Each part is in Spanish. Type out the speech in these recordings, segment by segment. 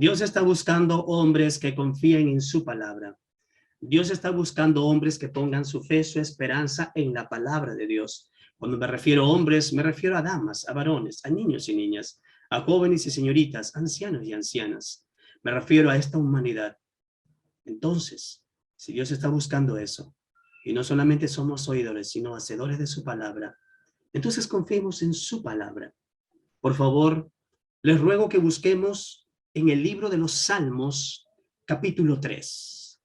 Dios está buscando hombres que confíen en su palabra. Dios está buscando hombres que pongan su fe, su esperanza en la palabra de Dios. Cuando me refiero a hombres, me refiero a damas, a varones, a niños y niñas, a jóvenes y señoritas, ancianos y ancianas. Me refiero a esta humanidad. Entonces, si Dios está buscando eso, y no solamente somos oidores, sino hacedores de su palabra, entonces confiemos en su palabra. Por favor, les ruego que busquemos en el libro de los Salmos, capítulo 3.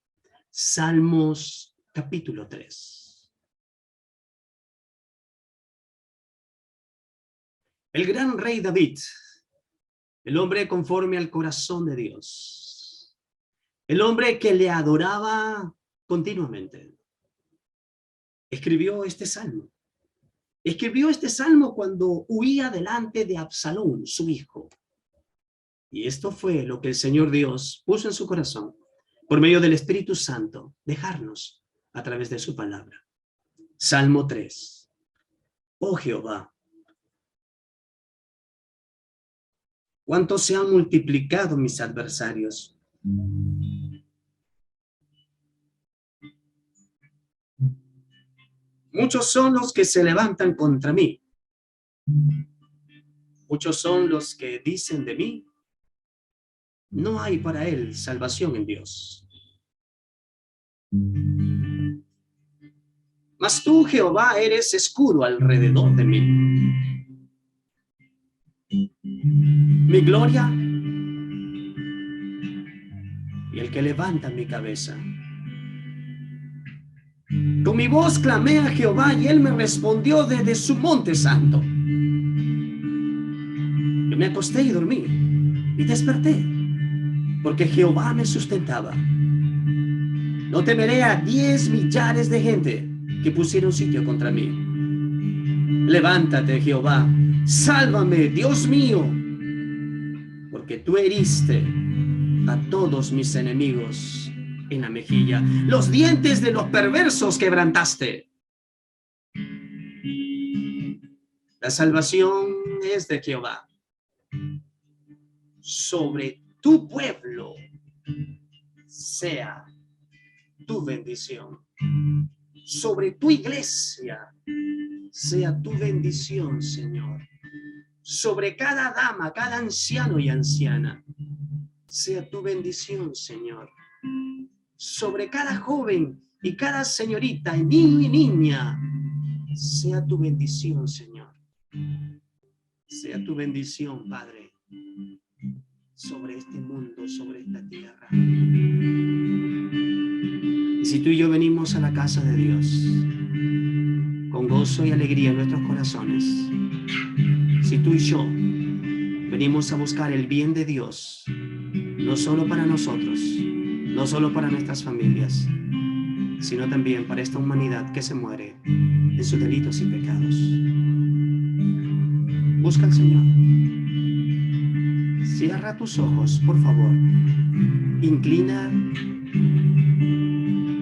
Salmos, capítulo 3. El gran rey David, el hombre conforme al corazón de Dios, el hombre que le adoraba continuamente, escribió este salmo. Escribió este salmo cuando huía delante de Absalón, su hijo. Y esto fue lo que el Señor Dios puso en su corazón, por medio del Espíritu Santo, dejarnos a través de su palabra. Salmo 3. Oh Jehová, cuánto se han multiplicado mis adversarios. Muchos son los que se levantan contra mí. Muchos son los que dicen de mí, no hay para él salvación en Dios. Mas tú, Jehová, eres escudo alrededor de mí. Mi gloria y el que levanta mi cabeza. Con mi voz clamé a Jehová y él me respondió desde su monte santo. Yo me acosté y dormí y desperté, porque Jehová me sustentaba. No temeré a 10 millares de gente que pusieron sitio contra mí. Levántate, Jehová, sálvame, Dios mío, porque tú heriste a todos mis enemigos en la mejilla. Los dientes de los perversos quebrantaste. La salvación es de Jehová. Sobre tu pueblo sea tu bendición. Sobre tu iglesia sea tu bendición, Señor. Sobre cada dama, cada anciano y anciana, sea tu bendición, Señor. Sobre cada joven y cada señorita, niño y niña, sea tu bendición, Señor. Sea tu bendición, Padre, sobre este mundo, sobre esta tierra. Y si tú y yo venimos a la casa de Dios con gozo y alegría en nuestros corazones, si tú y yo venimos a buscar el bien de Dios, no solo para nosotros, no solo para nuestras familias, sino también para esta humanidad que se muere en sus delitos y pecados. Busca al Señor. Cierra tus ojos, por favor. Inclina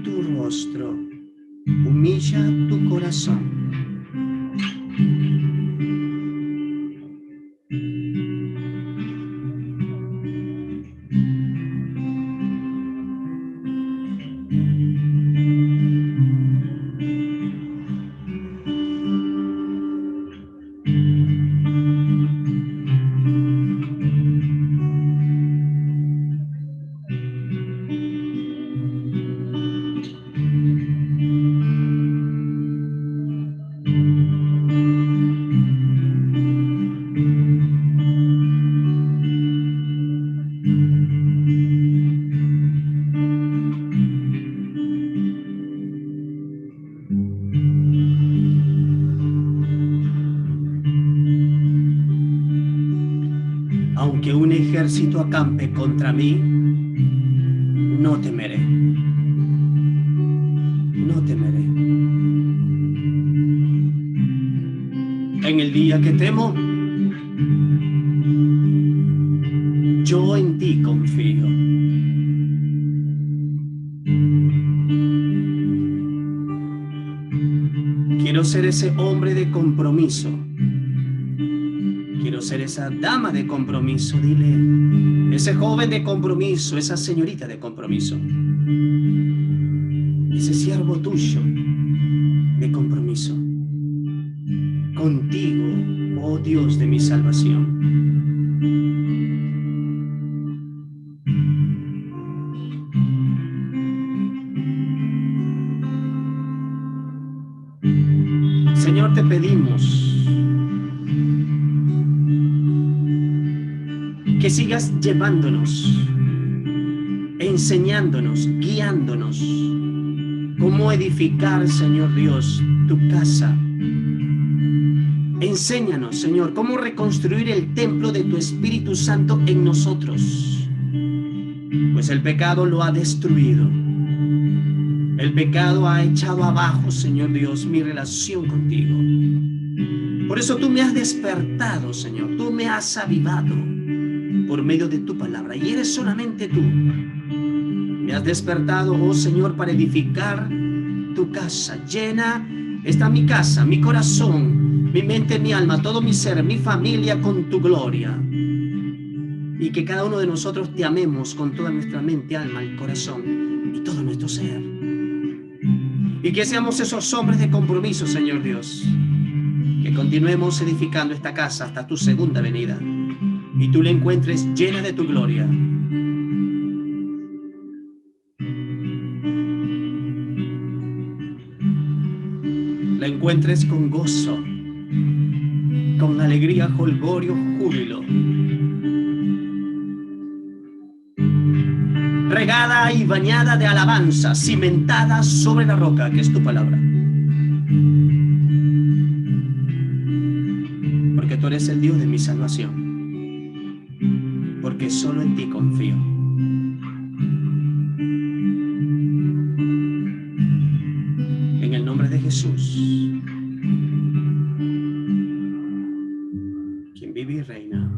tu rostro. Humilla tu corazón. Aunque un ejército acampe contra mí, no temeré. No temeré. En el día que temo, yo en ti confío. Quiero ser ese hombre de compromiso. Quiero ser esa dama de compromiso, dile, ese joven de compromiso, esa señorita de compromiso, ese siervo tuyo de compromiso, contigo, oh Dios de mi salvación. Señor, te pedimos que sigas llevándonos, enseñándonos, guiándonos cómo edificar, Señor Dios, tu casa. Enséñanos, Señor, cómo reconstruir el templo de tu Espíritu Santo en nosotros, pues el pecado lo ha destruido. El pecado ha echado abajo, Señor Dios, mi relación contigo. Por eso tú me has despertado, Señor, tú me has avivado por medio de tu palabra, y eres solamente tú. Me has despertado, oh Señor, para edificar tu casa. Llena está mi casa, mi corazón, mi mente, mi alma, todo mi ser, mi familia con tu gloria. Y que cada uno de nosotros te amemos con toda nuestra mente, alma y corazón y todo nuestro ser. Y que seamos esos hombres de compromiso, Señor Dios. Que continuemos edificando esta casa hasta tu segunda venida. Y tú la encuentres llena de tu gloria. La encuentres con gozo, con alegría, jolgorio, júbilo. Regada y bañada de alabanza, cimentada sobre la roca, que es tu palabra. Porque tú eres el Dios de mi salvación. Porque solo en ti confío. En el nombre de Jesús, quien vive y reina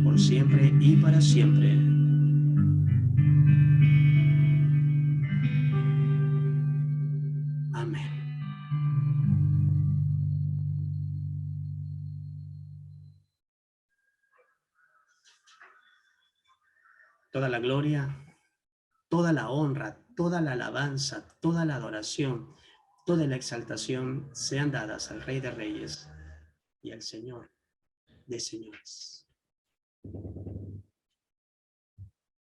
por siempre y para siempre. Amén. Toda la gloria, toda la honra, toda la alabanza, toda la adoración, toda la exaltación sean dadas al Rey de Reyes y al Señor de señores.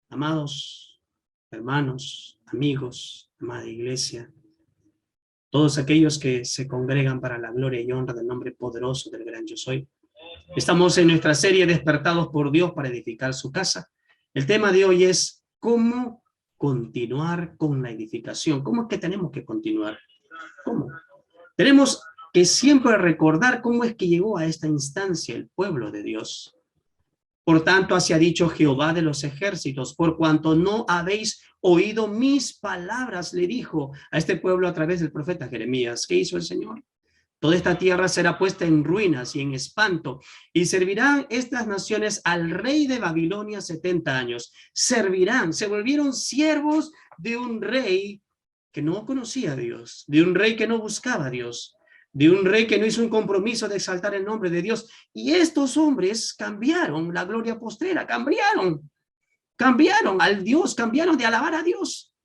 Amados hermanos, amigos, amada iglesia, todos aquellos que se congregan para la gloria y honra del nombre poderoso del gran Yo Soy. Estamos en nuestra serie Despertados por Dios para edificar su casa. El tema de hoy es cómo continuar con la edificación. ¿Cómo es que tenemos que continuar? ¿Cómo? Tenemos que siempre recordar cómo es que llegó a esta instancia el pueblo de Dios. Por tanto, así ha dicho Jehová de los ejércitos, por cuanto no habéis oído mis palabras, le dijo a este pueblo a través del profeta Jeremías. ¿Qué hizo el Señor? Toda esta tierra será puesta en ruinas y en espanto, y servirán estas naciones al rey de Babilonia 70 años. Servirán, se volvieron siervos de un rey que no conocía a Dios, de un rey que no buscaba a Dios, de un rey que no hizo un compromiso de exaltar el nombre de Dios. Y estos hombres cambiaron la gloria postrera, cambiaron al Dios, cambiaron de alabar a Dios.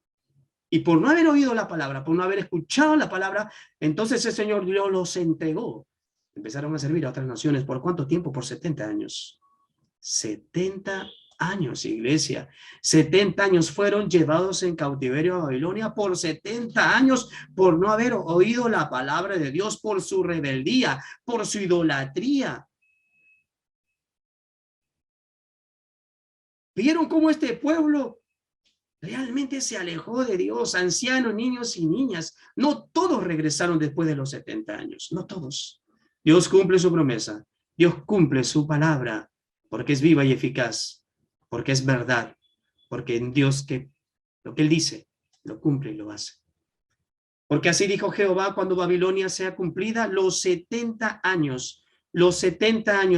Y por no haber oído la palabra, por no haber escuchado la palabra, entonces el Señor Dios los entregó. Empezaron a servir a otras naciones. ¿Por cuánto tiempo? Por 70 años. 70 años, iglesia. 70 años fueron llevados en cautiverio a Babilonia por 70 años por no haber oído la palabra de Dios, por su rebeldía, por su idolatría. ¿Vieron cómo este pueblo realmente se alejó de Dios? Ancianos, niños y niñas. No todos regresaron después de los 70 años, no todos. Dios cumple su promesa, Dios cumple su palabra, porque es viva y eficaz, porque es verdad, porque en Dios que lo que Él dice, lo cumple y lo hace. Porque así dijo Jehová, cuando Babilonia sea cumplida, los 70 años,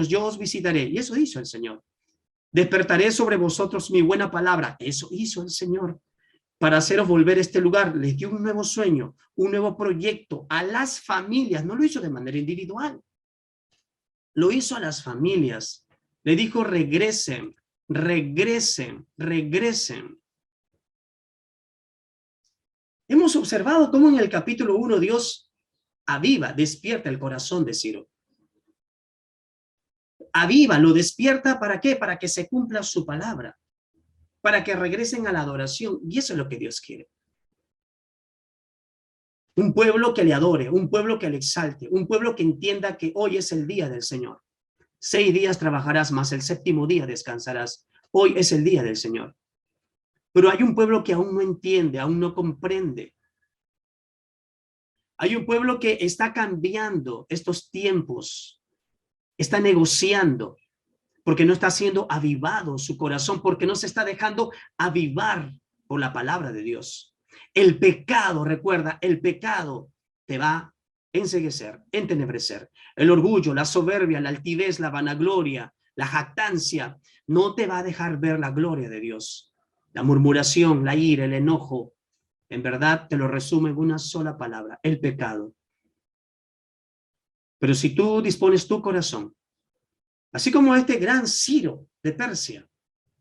yo os visitaré. Y eso hizo el Señor. Despertaré sobre vosotros mi buena palabra. Eso hizo el Señor. Para haceros volver a este lugar. Les dio un nuevo sueño, un nuevo proyecto a las familias. No lo hizo de manera individual. lo hizo a las familias. Le dijo, regresen, regresen, regresen. Hemos observado cómo en el capítulo 1 Dios aviva, despierta el corazón de Ciro. Aviva, lo despierta, ¿para qué? Para que se cumpla su palabra, para que regresen a la adoración. Y eso es lo que Dios quiere. Un pueblo que le adore, un pueblo que le exalte, un pueblo que entienda que hoy es el día del Señor. 6 días trabajarás, más el 7º día descansarás. Hoy es el día del Señor. Pero hay un pueblo que aún no entiende, aún no comprende. Hay un pueblo que está cambiando estos tiempos, está negociando, porque no está siendo avivado su corazón, porque no se está dejando avivar por la palabra de Dios. El pecado, recuerda, el pecado te va a enceguecer, entenebrecer. El orgullo, la soberbia, la altivez, la vanagloria, la jactancia, no te va a dejar ver la gloria de Dios. La murmuración, la ira, el enojo, en verdad te lo resumo en una sola palabra, el pecado. Pero si tú dispones tu corazón, así como este gran Ciro de Persia,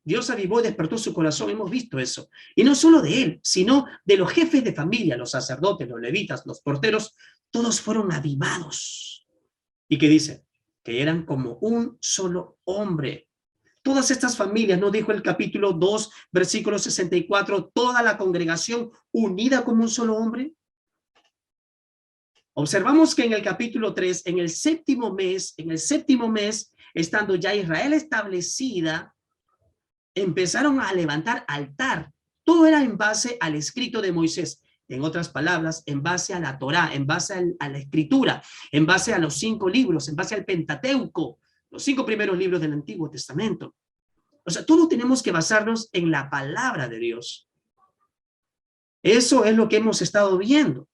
Dios avivó y despertó su corazón, hemos visto eso. Y no solo de él, sino de los jefes de familia, los sacerdotes, los levitas, los porteros, todos fueron avivados. ¿Y qué dice? Que eran como un solo hombre. Todas estas familias, ¿no dijo el capítulo 2, versículo 64, toda la congregación unida como un solo hombre? Observamos que en el capítulo 3, en el séptimo mes, estando ya Israel establecida, empezaron a levantar altar. Todo era en base al escrito de Moisés. En otras palabras, en base a la Torá, en base a la escritura, en base a los 5 libros, en base al Pentateuco, los 5 primeros libros del Antiguo Testamento. O sea, todos tenemos que basarnos en la palabra de Dios. Eso es lo que hemos estado viendo.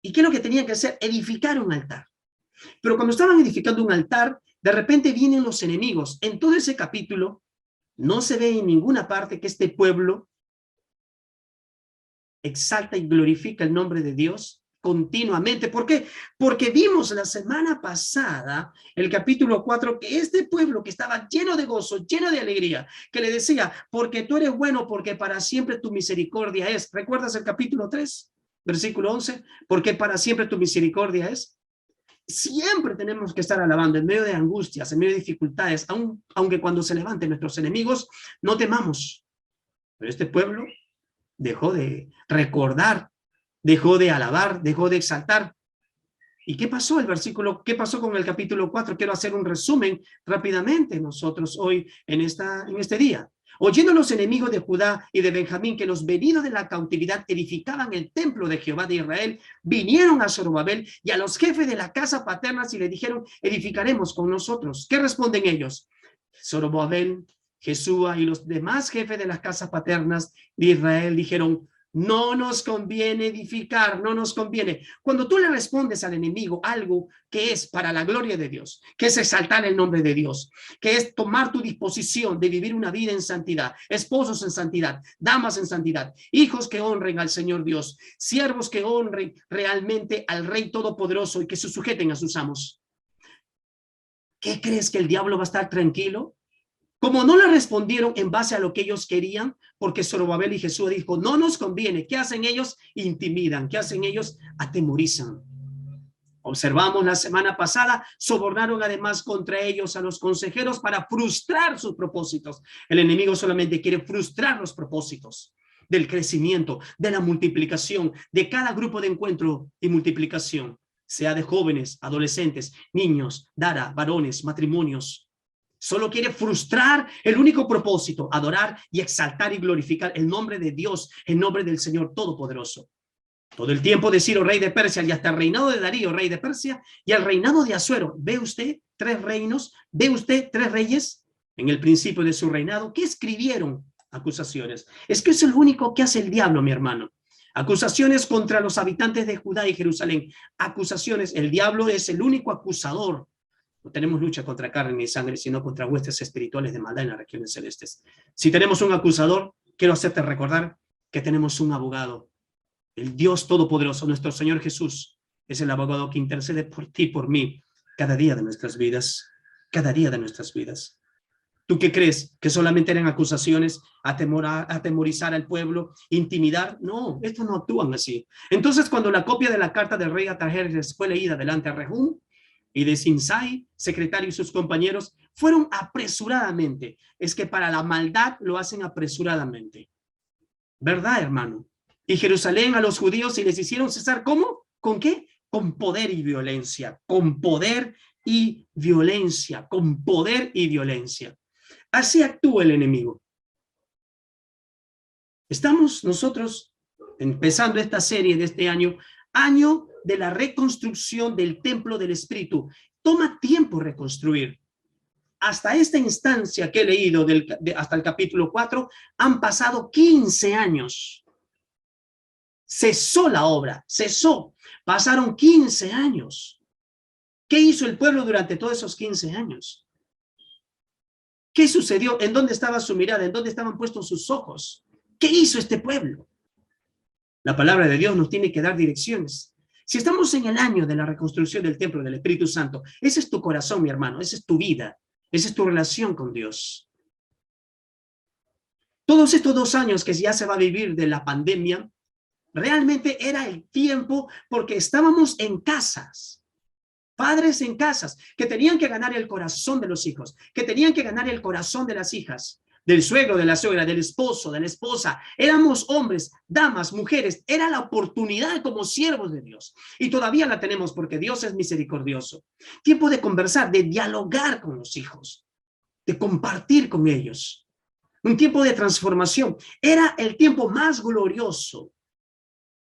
¿Y qué es lo que tenían que hacer? Edificar un altar. Pero cuando estaban edificando un altar, de repente vienen los enemigos. En todo ese capítulo, no se ve en ninguna parte que este pueblo exalta y glorifica el nombre de Dios continuamente. ¿Por qué? Porque vimos la semana pasada, el capítulo 4, que este pueblo que estaba lleno de gozo, lleno de alegría, que le decía, porque tú eres bueno, porque para siempre tu misericordia es. ¿Recuerdas el capítulo 3, versículo 11? Porque para siempre tu misericordia es. Siempre tenemos que estar alabando en medio de angustias, en medio de dificultades, aunque cuando se levanten nuestros enemigos, no temamos. Pero este pueblo dejó de recordar, dejó de alabar, dejó de exaltar. ¿Y qué pasó qué pasó con el capítulo 4? Quiero hacer un resumen rápidamente nosotros hoy en este día. Oyendo los enemigos de Judá y de Benjamín que los venidos de la cautividad edificaban el templo de Jehová de Israel, vinieron a Zorobabel y a los jefes de la casa paternas y le dijeron, edificaremos con nosotros. ¿Qué responden ellos? Zorobabel, Jesúa y los demás jefes de las casas paternas de Israel dijeron, no nos conviene edificar, no nos conviene. Cuando tú le respondes al enemigo algo que es para la gloria de Dios, que es exaltar el nombre de Dios, que es tomar tu disposición de vivir una vida en santidad, esposos en santidad, damas en santidad, hijos que honren al Señor Dios, siervos que honren realmente al Rey Todopoderoso y que se sujeten a sus amos. ¿Qué crees que el diablo va a estar tranquilo? Como no le respondieron en base a lo que ellos querían, porque Zorobabel y Jesús dijo, no nos conviene. ¿Qué hacen ellos? Intimidan. ¿Qué hacen ellos? Atemorizan. Observamos la semana pasada, sobornaron además contra ellos a los consejeros para frustrar sus propósitos. El enemigo solamente quiere frustrar los propósitos del crecimiento, de la multiplicación, de cada grupo de encuentro y multiplicación, sea de jóvenes, adolescentes, niños, dara, varones, matrimonios. Solo quiere frustrar el único propósito, adorar y exaltar y glorificar el nombre de Dios, el nombre del Señor Todopoderoso. Todo el tiempo de Ciro, rey de Persia, y hasta el reinado de Darío, rey de Persia, y el reinado de Asuero. ¿Ve usted 3 reinos? ¿Ve usted 3 reyes? En el principio de su reinado, ¿qué escribieron? Acusaciones. Es que es el único que hace el diablo, mi hermano. Acusaciones contra los habitantes de Judá y Jerusalén. Acusaciones. El diablo es el único acusador. No tenemos lucha contra carne ni sangre, sino contra huestes espirituales de maldad en las regiones celestes. Si tenemos un acusador, quiero hacerte recordar que tenemos un abogado. El Dios Todopoderoso, nuestro Señor Jesús, es el abogado que intercede por ti y por mí. cada día de nuestras vidas, cada día de nuestras vidas. ¿Tú qué crees? ¿Que solamente eran acusaciones, atemorizar al pueblo, intimidar? No, estos no actúan así. Entonces, cuando la copia de la carta del rey Artajerjes fue leída delante de Rehum y de Sinsai, secretario y sus compañeros, fueron apresuradamente. Es que para la maldad lo hacen apresuradamente. ¿Verdad, hermano? Y Jerusalén a los judíos y les hicieron cesar, ¿cómo? ¿Con qué? Con poder y violencia, con poder y violencia, con poder y violencia. Así actúa el enemigo. Estamos nosotros empezando esta serie de este año, año de la reconstrucción del templo del Espíritu. Toma tiempo reconstruir. Hasta esta instancia que he leído, hasta el capítulo 4, han pasado 15 años. Cesó la obra, cesó. Pasaron 15 años. ¿Qué hizo el pueblo durante todos esos 15 años? ¿Qué sucedió? ¿En dónde estaba su mirada? ¿En dónde estaban puestos sus ojos? ¿Qué hizo este pueblo? La palabra de Dios nos tiene que dar direcciones. Si estamos en el año de la reconstrucción del templo del Espíritu Santo, ese es tu corazón, mi hermano, esa es tu vida, esa es tu relación con Dios. Todos estos 2 años que ya se va a vivir de la pandemia, realmente era el tiempo porque estábamos en casas. Padres en casas, que tenían que ganar el corazón de los hijos, que tenían que ganar el corazón de las hijas, del suegro, de la suegra, del esposo, de la esposa. Éramos hombres, damas, mujeres. Era la oportunidad como siervos de Dios. Y todavía la tenemos porque Dios es misericordioso. Tiempo de conversar, de dialogar con los hijos, de compartir con ellos. Un tiempo de transformación. Era el tiempo más glorioso.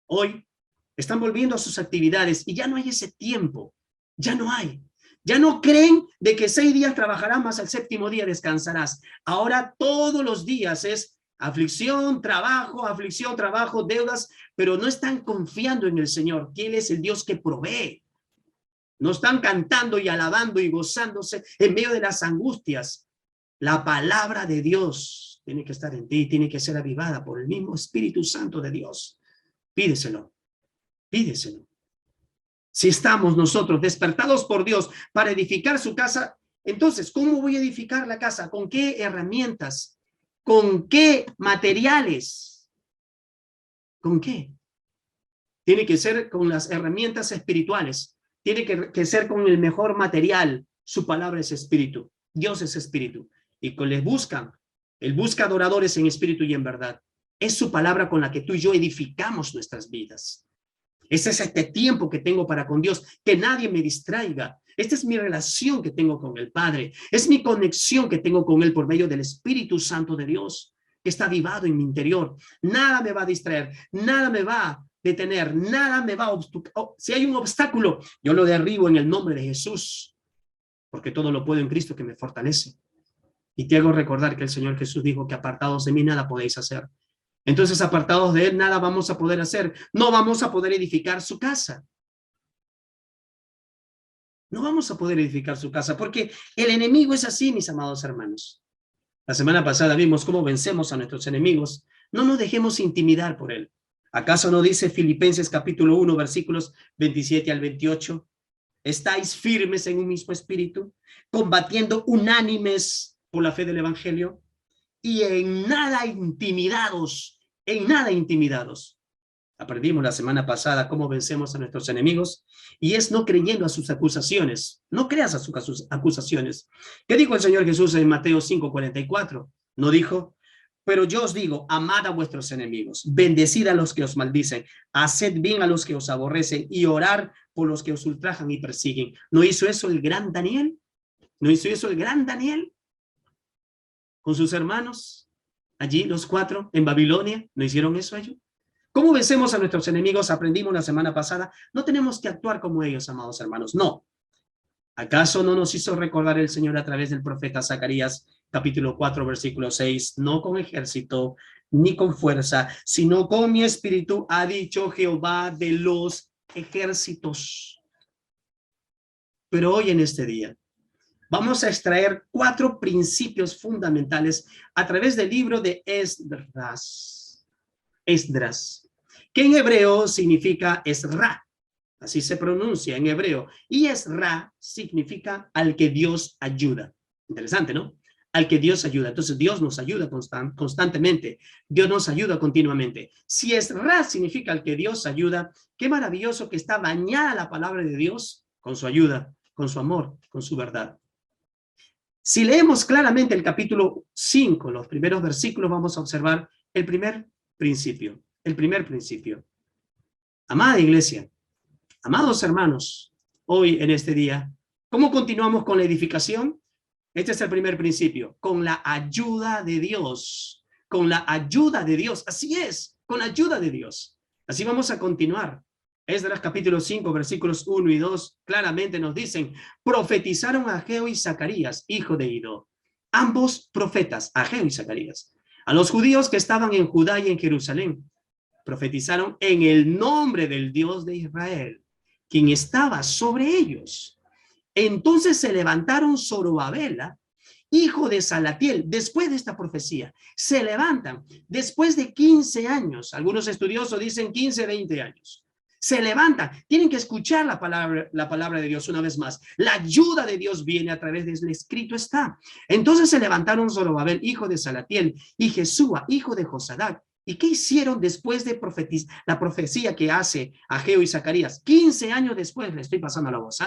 Hoy están volviendo a sus actividades y ya no hay ese tiempo. Ya no hay. Ya no creen de que 6 días trabajarás, más al 7º día descansarás. Ahora todos los días es aflicción, trabajo, deudas, pero no están confiando en el Señor, que Él es el Dios que provee. No están cantando y alabando y gozándose en medio de las angustias. La palabra de Dios tiene que estar en ti, tiene que ser avivada por el mismo Espíritu Santo de Dios. Pídeselo, pídeselo. Si estamos nosotros despertados por Dios para edificar su casa, entonces, ¿cómo voy a edificar la casa? ¿Con qué herramientas? ¿Con qué materiales? ¿Con qué? Tiene que ser con las herramientas espirituales. Tiene que ser con el mejor material. Su palabra es espíritu. Dios es espíritu. Y que les buscan. Él busca adoradores en espíritu y en verdad. Es su palabra con la que tú y yo edificamos nuestras vidas. Ese es este tiempo que tengo para con Dios, que nadie me distraiga. Esta es mi relación que tengo con el Padre. Es mi conexión que tengo con Él por medio del Espíritu Santo de Dios, que está avivado en mi interior. Nada me va a distraer, nada me va a detener, nada me va a si hay un obstáculo, yo lo derribo en el nombre de Jesús, porque todo lo puedo en Cristo que me fortalece. Y te hago recordar que el Señor Jesús dijo que apartados de mí nada podéis hacer. Entonces, apartados de Él, nada vamos a poder hacer. No vamos a poder edificar su casa. No vamos a poder edificar su casa, porque el enemigo es así, mis amados hermanos. La semana pasada vimos cómo vencemos a nuestros enemigos. No nos dejemos intimidar por él. ¿Acaso no dice Filipenses capítulo 1, versículos 27 al 28? ¿Estáis firmes en un mismo espíritu, combatiendo unánimes por la fe del evangelio? Y en nada intimidados. Aprendimos la semana pasada cómo vencemos a nuestros enemigos, y es no creyendo a sus acusaciones. No creas a sus acusaciones. ¿Qué dijo el Señor Jesús en Mateo 5:44? No dijo: pero yo os digo, amad a vuestros enemigos, bendecid a los que os maldicen, haced bien a los que os aborrecen y orar por los que os ultrajan y persiguen. ¿No hizo eso el gran Daniel? ¿No hizo eso el gran Daniel con sus hermanos? Allí los 4 en Babilonia, ¿no hicieron eso ellos? ¿Cómo vencemos a nuestros enemigos? Aprendimos la semana pasada. No tenemos que actuar como ellos, amados hermanos. No. ¿Acaso no nos hizo recordar el Señor a través del profeta Zacarías, capítulo 4, versículo 6? No con ejército, ni con fuerza, sino con mi espíritu, ha dicho Jehová de los ejércitos. Pero hoy en este día, vamos a extraer 4 principios fundamentales a través del libro de Esdras. Esdras, que en hebreo significa Esra. Así se pronuncia en hebreo. Y Esra significa al que Dios ayuda. Interesante, ¿no? Al que Dios ayuda. Entonces Dios nos ayuda constantemente. Dios nos ayuda continuamente. Si Esra significa al que Dios ayuda, qué maravilloso que está bañada la palabra de Dios con su ayuda, con su amor, con su verdad. Si leemos claramente el capítulo 5, los primeros versículos, vamos a observar el primer principio. El primer principio. Amada iglesia, amados hermanos, hoy en este día, ¿cómo continuamos con la edificación? Este es el primer principio, con la ayuda de Dios, con la ayuda de Dios, así es, con la ayuda de Dios. Así vamos a continuar. Esdras capítulo 5, versículos 1 y 2, claramente nos dicen, profetizaron Ageo y Zacarías, hijo de Iddo, ambos profetas, Ageo y Zacarías, a los judíos que estaban en Judá y en Jerusalén. Profetizaron en el nombre del Dios de Israel, quien estaba sobre ellos. Entonces se levantaron Zorobabel, hijo de Salatiel, después de esta profecía. Se levantan después de 15 años. Algunos estudiosos dicen 15, 20 años. Se levantan. Tienen que escuchar la palabra de Dios una vez más. La ayuda de Dios viene a través del escrito está. Entonces se levantaron Zorobabel, hijo de Salatiel, y Jesúa, hijo de Josadac. ¿Y qué hicieron después de la profecía que hace Ageo y Zacarías? 15 años después, le estoy pasando la voz,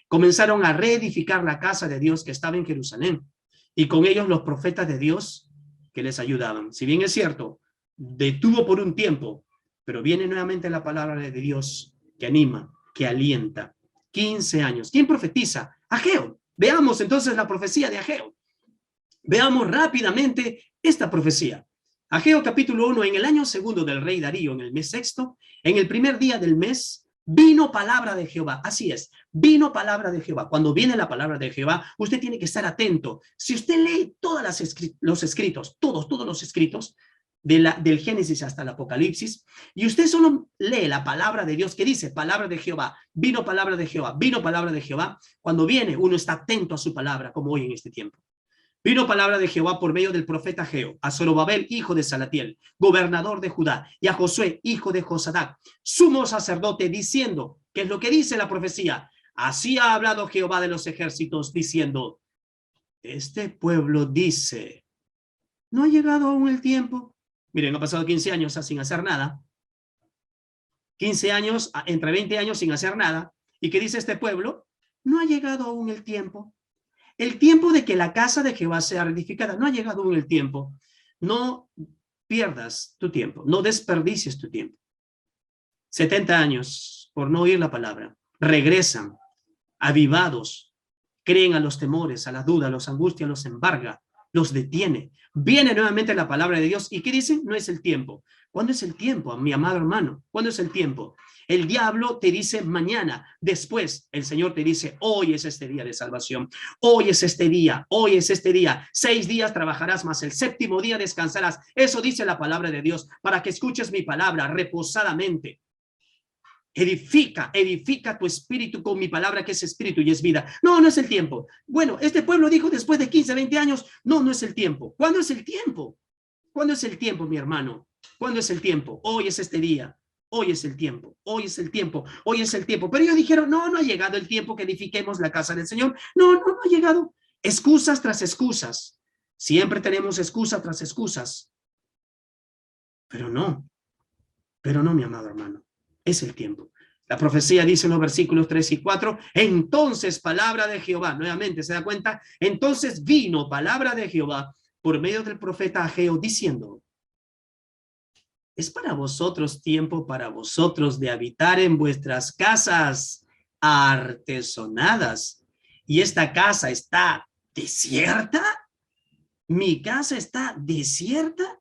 comenzaron a reedificar la casa de Dios que estaba en Jerusalén, y con ellos los profetas de Dios que les ayudaban. Si bien es cierto, detuvo por un tiempo, pero viene nuevamente la palabra de Dios que anima, que alienta. 15 años. ¿Quién profetiza? Ageo. Veamos entonces la profecía de Ageo. Veamos rápidamente esta profecía. Ageo capítulo 1, en el año segundo del rey Darío, en el mes sexto, en el primer día del mes, vino palabra de Jehová. Así es, vino palabra de Jehová. Cuando viene la palabra de Jehová, usted tiene que estar atento. Si usted lee todos los escritos, todos los escritos, del Génesis hasta el Apocalipsis, y usted solo lee la palabra de Dios que dice, palabra de Jehová, vino palabra de Jehová, vino palabra de Jehová, cuando viene uno está atento a su palabra, como hoy en este tiempo. Vino palabra de Jehová por medio del profeta Ageo, a Zorobabel, hijo de Salatiel, gobernador de Judá, y a Josué, hijo de Josadac, sumo sacerdote, diciendo, ¿qué es lo que dice la profecía? Así ha hablado Jehová de los ejércitos, diciendo, este pueblo dice, ¿no ha llegado aún el tiempo? Miren, ha pasado 15 años sin hacer nada. 15 años, entre 20 años sin hacer nada. ¿Y qué dice este pueblo? No ha llegado aún el tiempo. El tiempo de que la casa de Jehová sea reedificada. No ha llegado aún el tiempo. No pierdas tu tiempo. No desperdicies tu tiempo. 70 años por no oír la palabra. Regresan avivados. Creen a los temores, a la duda, a los angustias, los embarga, los detiene. Viene nuevamente la palabra de Dios. ¿Y qué dicen? No es el tiempo. ¿Cuándo es el tiempo, mi amado hermano? ¿Cuándo es el tiempo? El diablo te dice mañana, después el Señor te dice, hoy es este día de salvación, hoy es este día, hoy es este día. 6 días trabajarás, más el 7º día descansarás. Eso dice la palabra de Dios, para que escuches mi palabra reposadamente. Edifica tu espíritu con mi palabra, que es espíritu y es vida. No, no es el tiempo. Bueno, este pueblo dijo después de 15, 20 años, no, no es el tiempo. ¿Cuándo es el tiempo? ¿Cuándo es el tiempo, mi hermano? ¿Cuándo es el tiempo? Hoy es este día. Hoy es el tiempo, hoy es el tiempo, hoy es el tiempo. Pero ellos dijeron, no, no ha llegado el tiempo que edifiquemos la casa del Señor. No, no, no ha llegado. Excusas tras excusas. Siempre tenemos excusa tras excusas. Pero no, mi amado hermano, es el tiempo. La profecía dice en los versículos 3 y 4, entonces palabra de Jehová, nuevamente se da cuenta, entonces vino palabra de Jehová por medio del profeta Ageo diciendo, es para vosotros tiempo para vosotros de habitar en vuestras casas artesonadas. ¿Y esta casa está desierta? ¿Mi casa está desierta?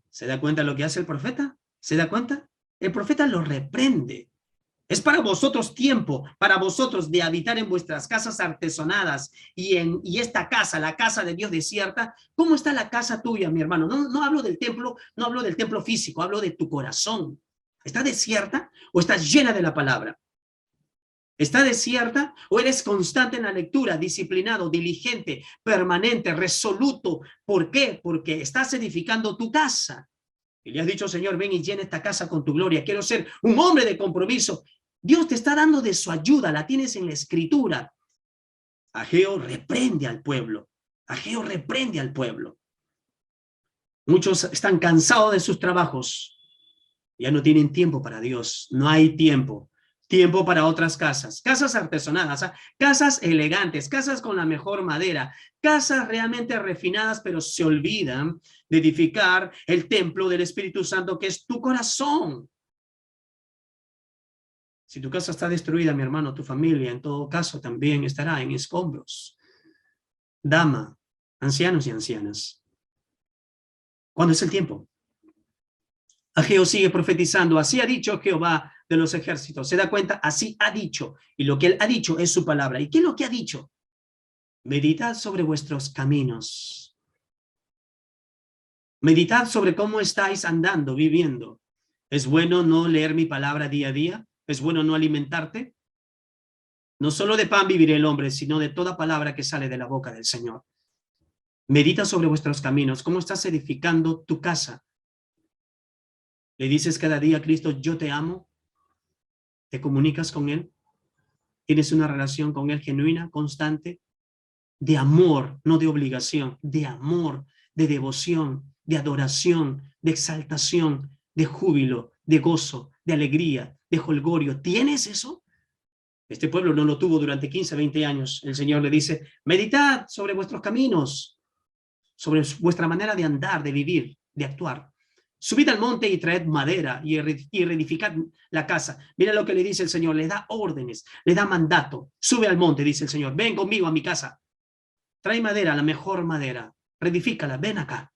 ¿Se da cuenta lo que hace el profeta? ¿Se da cuenta? El profeta lo reprende. Es para vosotros tiempo, para vosotros de habitar en vuestras casas artesonadas y esta casa, la casa de Dios desierta. ¿Cómo está la casa tuya, mi hermano? No hablo del templo, no hablo del templo físico, hablo de tu corazón. ¿Está desierta o estás llena de la palabra? ¿Está desierta o eres constante en la lectura, disciplinado, diligente, permanente, resoluto? ¿Por qué? Porque estás edificando tu casa. Y le has dicho, Señor, ven y llena esta casa con tu gloria. Quiero ser un hombre de compromiso. Dios te está dando de su ayuda, la tienes en la escritura. Ageo reprende al pueblo. Ageo reprende al pueblo. Muchos están cansados de sus trabajos. Ya no tienen tiempo para Dios. No hay tiempo. Tiempo para otras casas. Casas artesonadas, casas elegantes, casas con la mejor madera, casas realmente refinadas, pero se olvidan de edificar el templo del Espíritu Santo, que es tu corazón. Si tu casa está destruida, mi hermano, tu familia, en todo caso, también estará en escombros. Dama, ancianos y ancianas. ¿Cuándo es el tiempo? Ageo sigue profetizando. Así ha dicho Jehová de los ejércitos. ¿Se da cuenta? Así ha dicho. Y lo que él ha dicho es su palabra. ¿Y qué es lo que ha dicho? Meditad sobre vuestros caminos. Meditad sobre cómo estáis andando, viviendo. ¿Es bueno no leer mi palabra día a día? ¿Es bueno no alimentarte? No solo de pan vivirá el hombre, sino de toda palabra que sale de la boca del Señor. Medita sobre vuestros caminos. ¿Cómo estás edificando tu casa? ¿Le dices cada día a Cristo, yo te amo? ¿Te comunicas con Él? ¿Tienes una relación con Él genuina, constante? De amor, no de obligación, de amor, de devoción, de adoración, de exaltación, de júbilo, de gozo, de alegría, de jolgorio. ¿Tienes eso? Este pueblo no lo tuvo durante 15, 20 años. El Señor le dice, meditad sobre vuestros caminos, sobre vuestra manera de andar, de vivir, de actuar. Subid al monte y traed madera y reedificad la casa. Mira lo que le dice el Señor, le da órdenes, le da mandato. Sube al monte, dice el Señor, ven conmigo a mi casa. Trae madera, la mejor madera, reedifícala, ven acá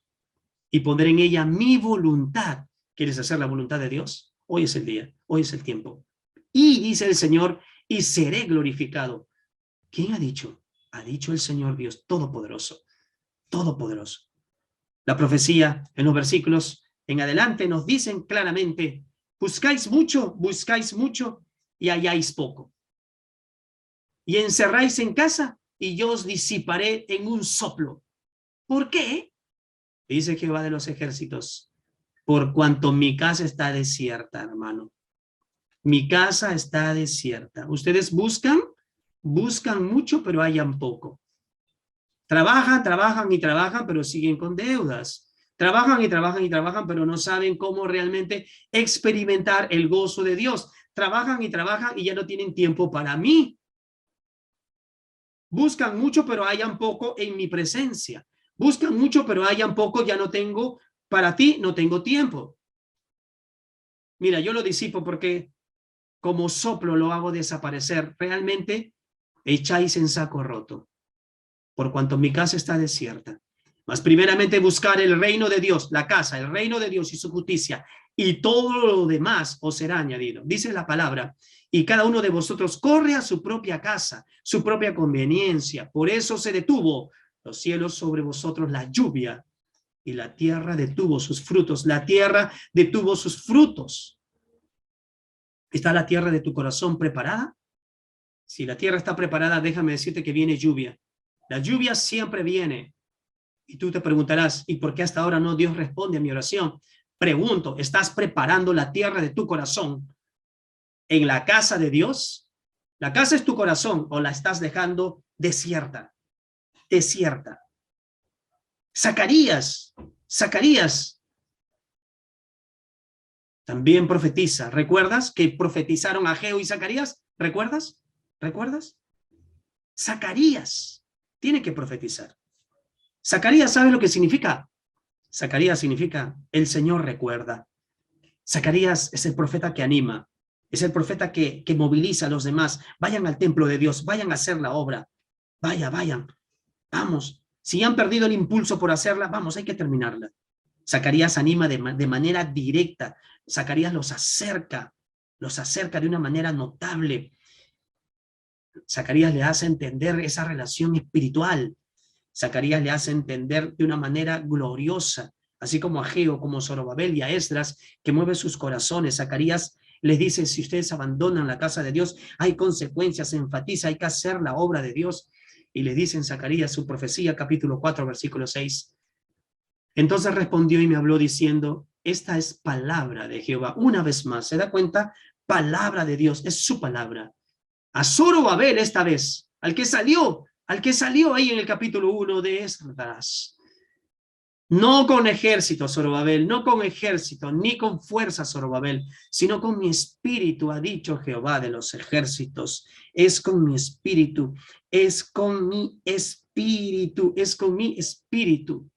y pondré en ella mi voluntad. ¿Quieres hacer la voluntad de Dios? Hoy es el día, hoy es el tiempo. Y dice el Señor, y seré glorificado. ¿Quién ha dicho? Ha dicho el Señor Dios Todopoderoso, Todopoderoso. La profecía en los versículos en adelante nos dicen claramente, buscáis mucho y halláis poco. Y encerráis en casa y yo os disiparé en un soplo. ¿Por qué? Dice Jehová de los ejércitos, por cuanto mi casa está desierta, hermano. Mi casa está desierta. Ustedes buscan mucho, pero hallan poco. Trabajan, pero siguen con deudas. Trabajan, pero no saben cómo realmente experimentar el gozo de Dios. Trabajan y ya no tienen tiempo para mí. Buscan mucho, pero hallan poco en mi presencia. Buscan mucho, pero hallan poco, ya no tengo, para ti no tengo tiempo. Mira, yo lo disipo porque como soplo lo hago desaparecer. Realmente echáis en saco roto, por cuanto mi casa está desierta. Mas primeramente buscar el reino de Dios, la casa, el reino de Dios y su justicia, y todo lo demás os será añadido. Dice la palabra, y cada uno de vosotros corre a su propia casa, su propia conveniencia. Por eso se detuvo los cielos sobre vosotros la lluvia, y la tierra detuvo sus frutos. La tierra detuvo sus frutos. ¿Está la tierra de tu corazón preparada? Si la tierra está preparada, déjame decirte que viene lluvia. La lluvia siempre viene. Y tú te preguntarás, ¿y por qué hasta ahora no Dios responde a mi oración? Pregunto, ¿estás preparando la tierra de tu corazón en la casa de Dios? ¿La casa es tu corazón o la estás dejando desierta? Desierta. Zacarías también profetiza. ¿Recuerdas que profetizaron Ageo y Zacarías? ¿Recuerdas? Zacarías tiene que profetizar. Zacarías, ¿sabe lo que significa? Zacarías significa el Señor recuerda. Zacarías es el profeta que anima, es el profeta que moviliza a los demás. Vayan al templo de Dios, vayan a hacer la obra. Vayan, vamos. Si han perdido el impulso por hacerla, vamos, hay que terminarla. Zacarías anima de manera directa. Zacarías los acerca de una manera notable. Zacarías le hace entender esa relación espiritual. Zacarías le hace entender de una manera gloriosa, así como a Ageo, como Zorobabel y a Esdras, que mueve sus corazones. Zacarías les dice, si ustedes abandonan la casa de Dios, hay consecuencias, enfatiza, hay que hacer la obra de Dios. Y le dice en Zacarías su profecía, capítulo 4, versículo 6. Entonces respondió y me habló diciendo, esta es palabra de Jehová. Una vez más, ¿se da cuenta? palabra de Dios, es su palabra. A Zorobabel esta vez, al que salió ahí en el capítulo 1 de Esdras. No con ejército, Zorobabel, no con ejército, ni con fuerza, Zorobabel, sino con mi espíritu, ha dicho Jehová de los ejércitos. Es con mi espíritu, es con mi espíritu, es con mi espíritu.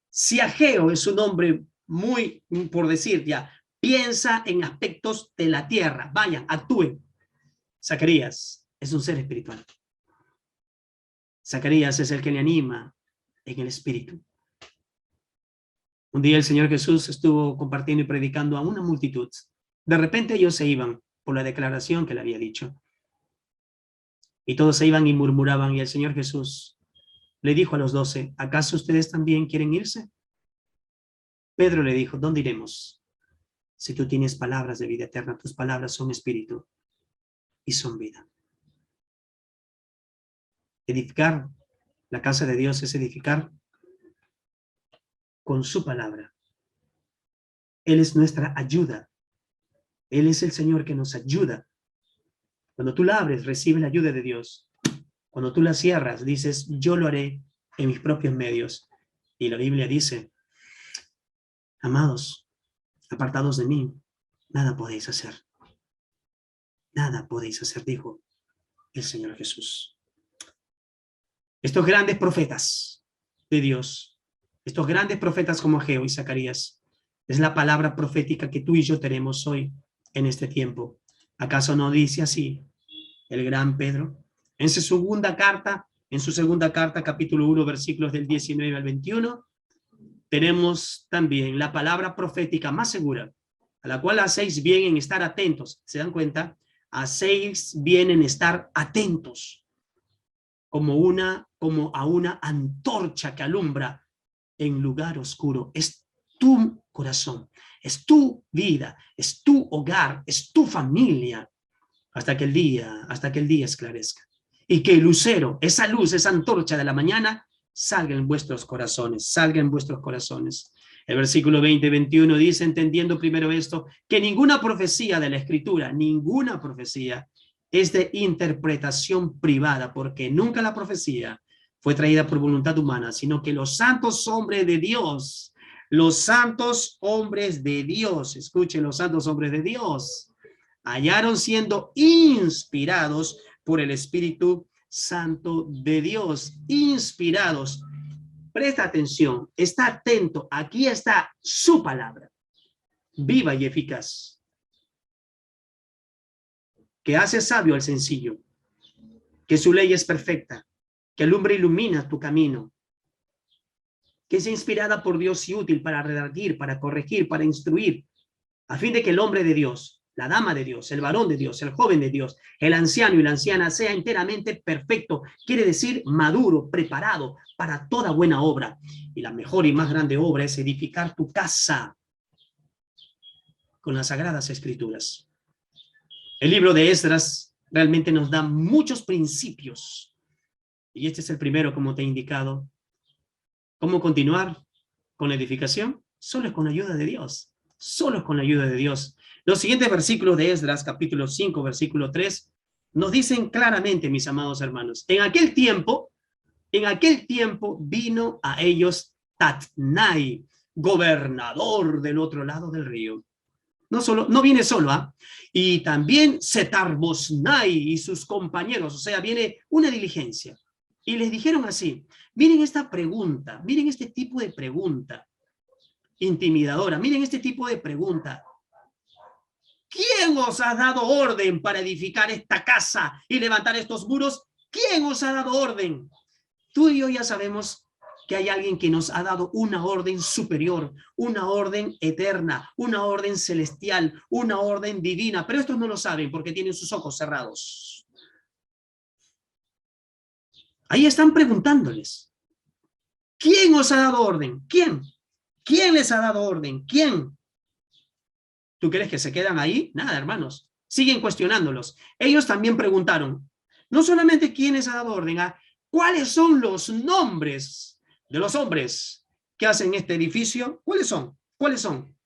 Si Ageo es un hombre muy, por decir ya, piensa en aspectos de la tierra, vayan, actúen. Zacarías es un ser espiritual. Zacarías es el que le anima en el espíritu. Un día el Señor Jesús estuvo compartiendo y predicando a una multitud. De repente ellos se iban por la declaración que le había dicho. Y todos se iban y murmuraban, y el Señor Jesús le dijo a los 12, ¿acaso ustedes también quieren irse? Pedro le dijo, ¿dónde iremos? Si tú tienes palabras de vida eterna, tus palabras son espíritu y son vida. Edificar la casa de Dios es edificar con su palabra. Él es nuestra ayuda. Él es el Señor que nos ayuda. Cuando tú la abres, recibe la ayuda de Dios. Cuando tú la cierras, dices, yo lo haré en mis propios medios. Y la Biblia dice, amados, apartados de mí, nada podéis hacer. Nada podéis hacer, dijo el Señor Jesús. Estos grandes profetas de Dios, estos grandes profetas como Ageo y Zacarías, es la palabra profética que tú y yo tenemos hoy en este tiempo. ¿Acaso no dice así el gran Pedro? En su segunda carta, capítulo 1, versículos del 19 al 21, tenemos también la palabra profética más segura, a la cual hacéis bien en estar atentos. ¿Se dan cuenta? Hacéis bien en estar atentos, como a una antorcha que alumbra en lugar oscuro. Es tu corazón, es tu vida, es tu hogar, es tu familia, hasta que el día esclarezca. Y que el lucero, esa luz, esa antorcha de la mañana, salga en vuestros corazones, salga en vuestros corazones. El versículo 20-21 dice, entendiendo primero esto, que ninguna profecía de la Escritura, ninguna profecía es de interpretación privada, porque nunca la profecía fue traída por voluntad humana, sino que los santos hombres de Dios, escuchen, los santos hombres de Dios, hallaron siendo inspirados por el Espíritu Santo de Dios, inspirados. Presta atención, está atento, aquí está su palabra, viva y eficaz, que hace sabio al sencillo, que su ley es perfecta, que alumbra e ilumina tu camino, que es inspirada por Dios y útil para redarguir, para corregir, para instruir, a fin de que el hombre de Dios, la dama de Dios, el varón de Dios, el joven de Dios, el anciano y la anciana sea enteramente perfecto, quiere decir maduro, preparado para toda buena obra. Y la mejor y más grande obra es edificar tu casa con las Sagradas Escrituras. El libro de Esdras realmente nos da muchos principios. Y este es el primero, como te he indicado. ¿Cómo continuar con la edificación? Solo es con la ayuda de Dios. Solo es con la ayuda de Dios. Los siguientes versículos de Esdras, capítulo 5, versículo 3, nos dicen claramente, mis amados hermanos, en aquel tiempo vino a ellos Tatnai, gobernador del otro lado del río. No viene solo, ¿ah? Y también Setar-Bosnai y sus compañeros, o sea, viene una diligencia. Y les dijeron así, miren esta pregunta, miren este tipo de pregunta intimidadora, miren este tipo de pregunta. ¿Quién os ha dado orden para edificar esta casa y levantar estos muros? ¿Quién os ha dado orden? Tú y yo ya sabemos que hay alguien que nos ha dado una orden superior, una orden eterna, una orden celestial, una orden divina, pero estos no lo saben porque tienen sus ojos cerrados. Ahí están preguntándoles, ¿quién os ha dado orden? ¿Quién? ¿Quién les ha dado orden? ¿Quién? ¿Tú crees que se quedan ahí? Nada, hermanos. Siguen cuestionándolos. Ellos también preguntaron, no solamente quién les ha dado orden, ¿cuáles son los nombres de los hombres que hacen este edificio? ¿Cuáles son? ¿Cuáles son?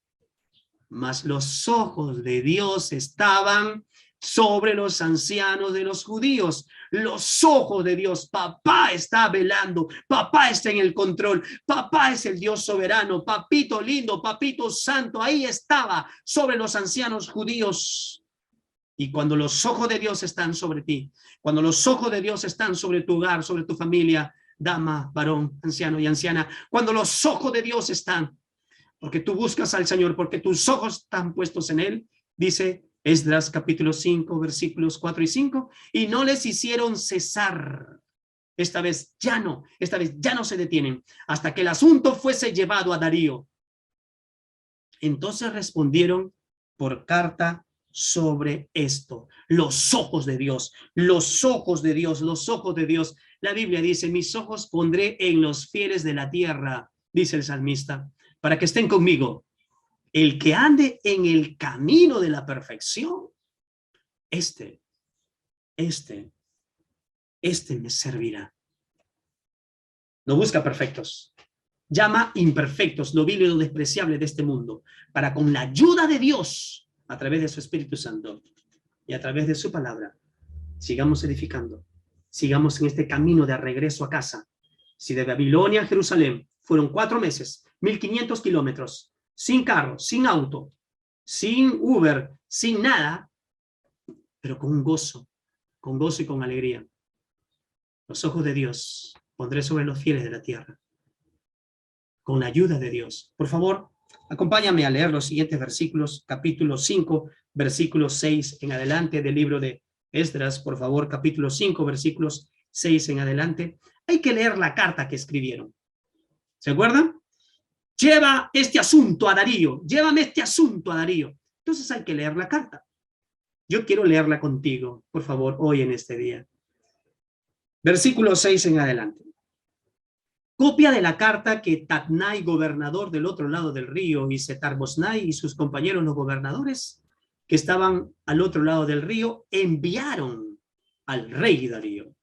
mas los ojos de Dios estaban sobre los ancianos de los judíos. Los ojos de Dios, papá está velando, papá está en el control, papá es el Dios soberano, papito lindo, papito santo, ahí estaba sobre los ancianos judíos. Y cuando los ojos de Dios están sobre ti, cuando los ojos de Dios están sobre tu hogar, sobre tu familia, dama, varón, anciano y anciana, cuando los ojos de Dios están, porque tú buscas al Señor, porque tus ojos están puestos en Él, dice Esdras capítulo 5, versículos 4 y 5, y no les hicieron cesar. Esta vez ya no se detienen, hasta que el asunto fuese llevado a Darío. Entonces respondieron por carta sobre esto. Los ojos de Dios, los ojos de Dios, los ojos de Dios. La Biblia dice, mis ojos pondré en los fieles de la tierra, dice el salmista, para que estén conmigo. El que ande en el camino de la perfección, este me servirá. No busca perfectos, llama imperfectos, lo vil y lo despreciable de este mundo, para con la ayuda de Dios, a través de su Espíritu Santo y a través de su palabra, sigamos edificando, sigamos en este camino de regreso a casa. Si de Babilonia a Jerusalén fueron 4 meses, 1500 kilómetros, sin carro, sin auto, sin Uber, sin nada, pero con gozo y con alegría. Los ojos de Dios pondré sobre los fieles de la tierra, con la ayuda de Dios. Por favor, acompáñame a leer los siguientes versículos, capítulo 5, versículo 6 en adelante del libro de Esdras, por favor, capítulo 5, versículos 6 en adelante. Hay que leer la carta que escribieron. ¿Se acuerdan? Lleva este asunto a Darío, llévame este asunto a Darío. Entonces hay que leer la carta. Yo quiero leerla contigo, por favor, hoy en este día. Versículo 6 en adelante. Copia de la carta que Tatnai, gobernador del otro lado del río, y Setar-Bosnai y sus compañeros los gobernadores que estaban al otro lado del río, enviaron al rey Darío.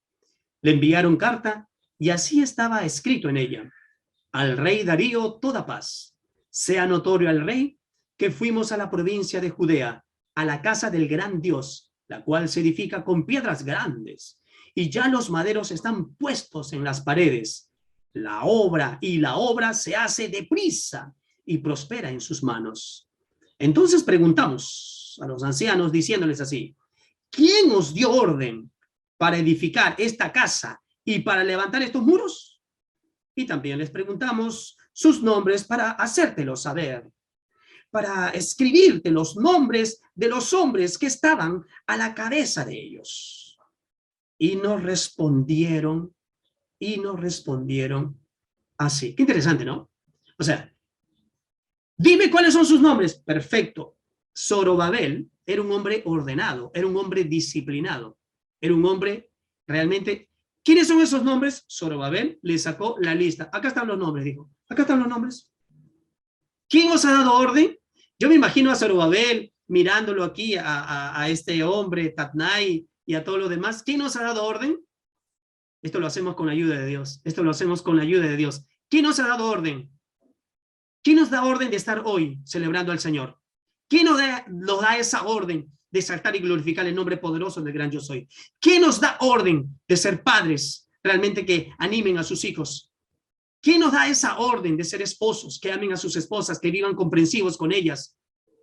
Le enviaron carta y así estaba escrito en ella. Al rey Darío toda paz. Sea notorio al rey que fuimos a la provincia de Judea, a la casa del gran Dios, la cual se edifica con piedras grandes, y ya los maderos están puestos en las paredes. La obra se hace deprisa y prospera en sus manos. Entonces preguntamos a los ancianos diciéndoles así, ¿quién os dio orden para edificar esta casa y para levantar estos muros? Y también les preguntamos sus nombres para hacértelo saber, para escribirte los nombres de los hombres que estaban a la cabeza de ellos. Y nos respondieron así. Qué interesante, ¿no? O sea, dime cuáles son sus nombres. Perfecto. Zorobabel era un hombre ordenado, era un hombre disciplinado, era un hombre realmente... ¿Quiénes son esos nombres? Zorobabel le sacó la lista. Acá están los nombres, dijo. Acá están los nombres. ¿Quién os ha dado orden? Yo me imagino a Zorobabel mirándolo aquí, a este hombre, Tatnai, y a todo lo demás. ¿Quién nos ha dado orden? Esto lo hacemos con la ayuda de Dios. Esto lo hacemos con la ayuda de Dios. ¿Quién nos ha dado orden? ¿Quién nos da orden de estar hoy celebrando al Señor? ¿Quién nos da esa orden de exaltar y glorificar el nombre poderoso del gran yo soy? ¿Quién nos da orden de ser padres realmente que animen a sus hijos? ¿Quién nos da esa orden de ser esposos que amen a sus esposas, que vivan comprensivos con ellas,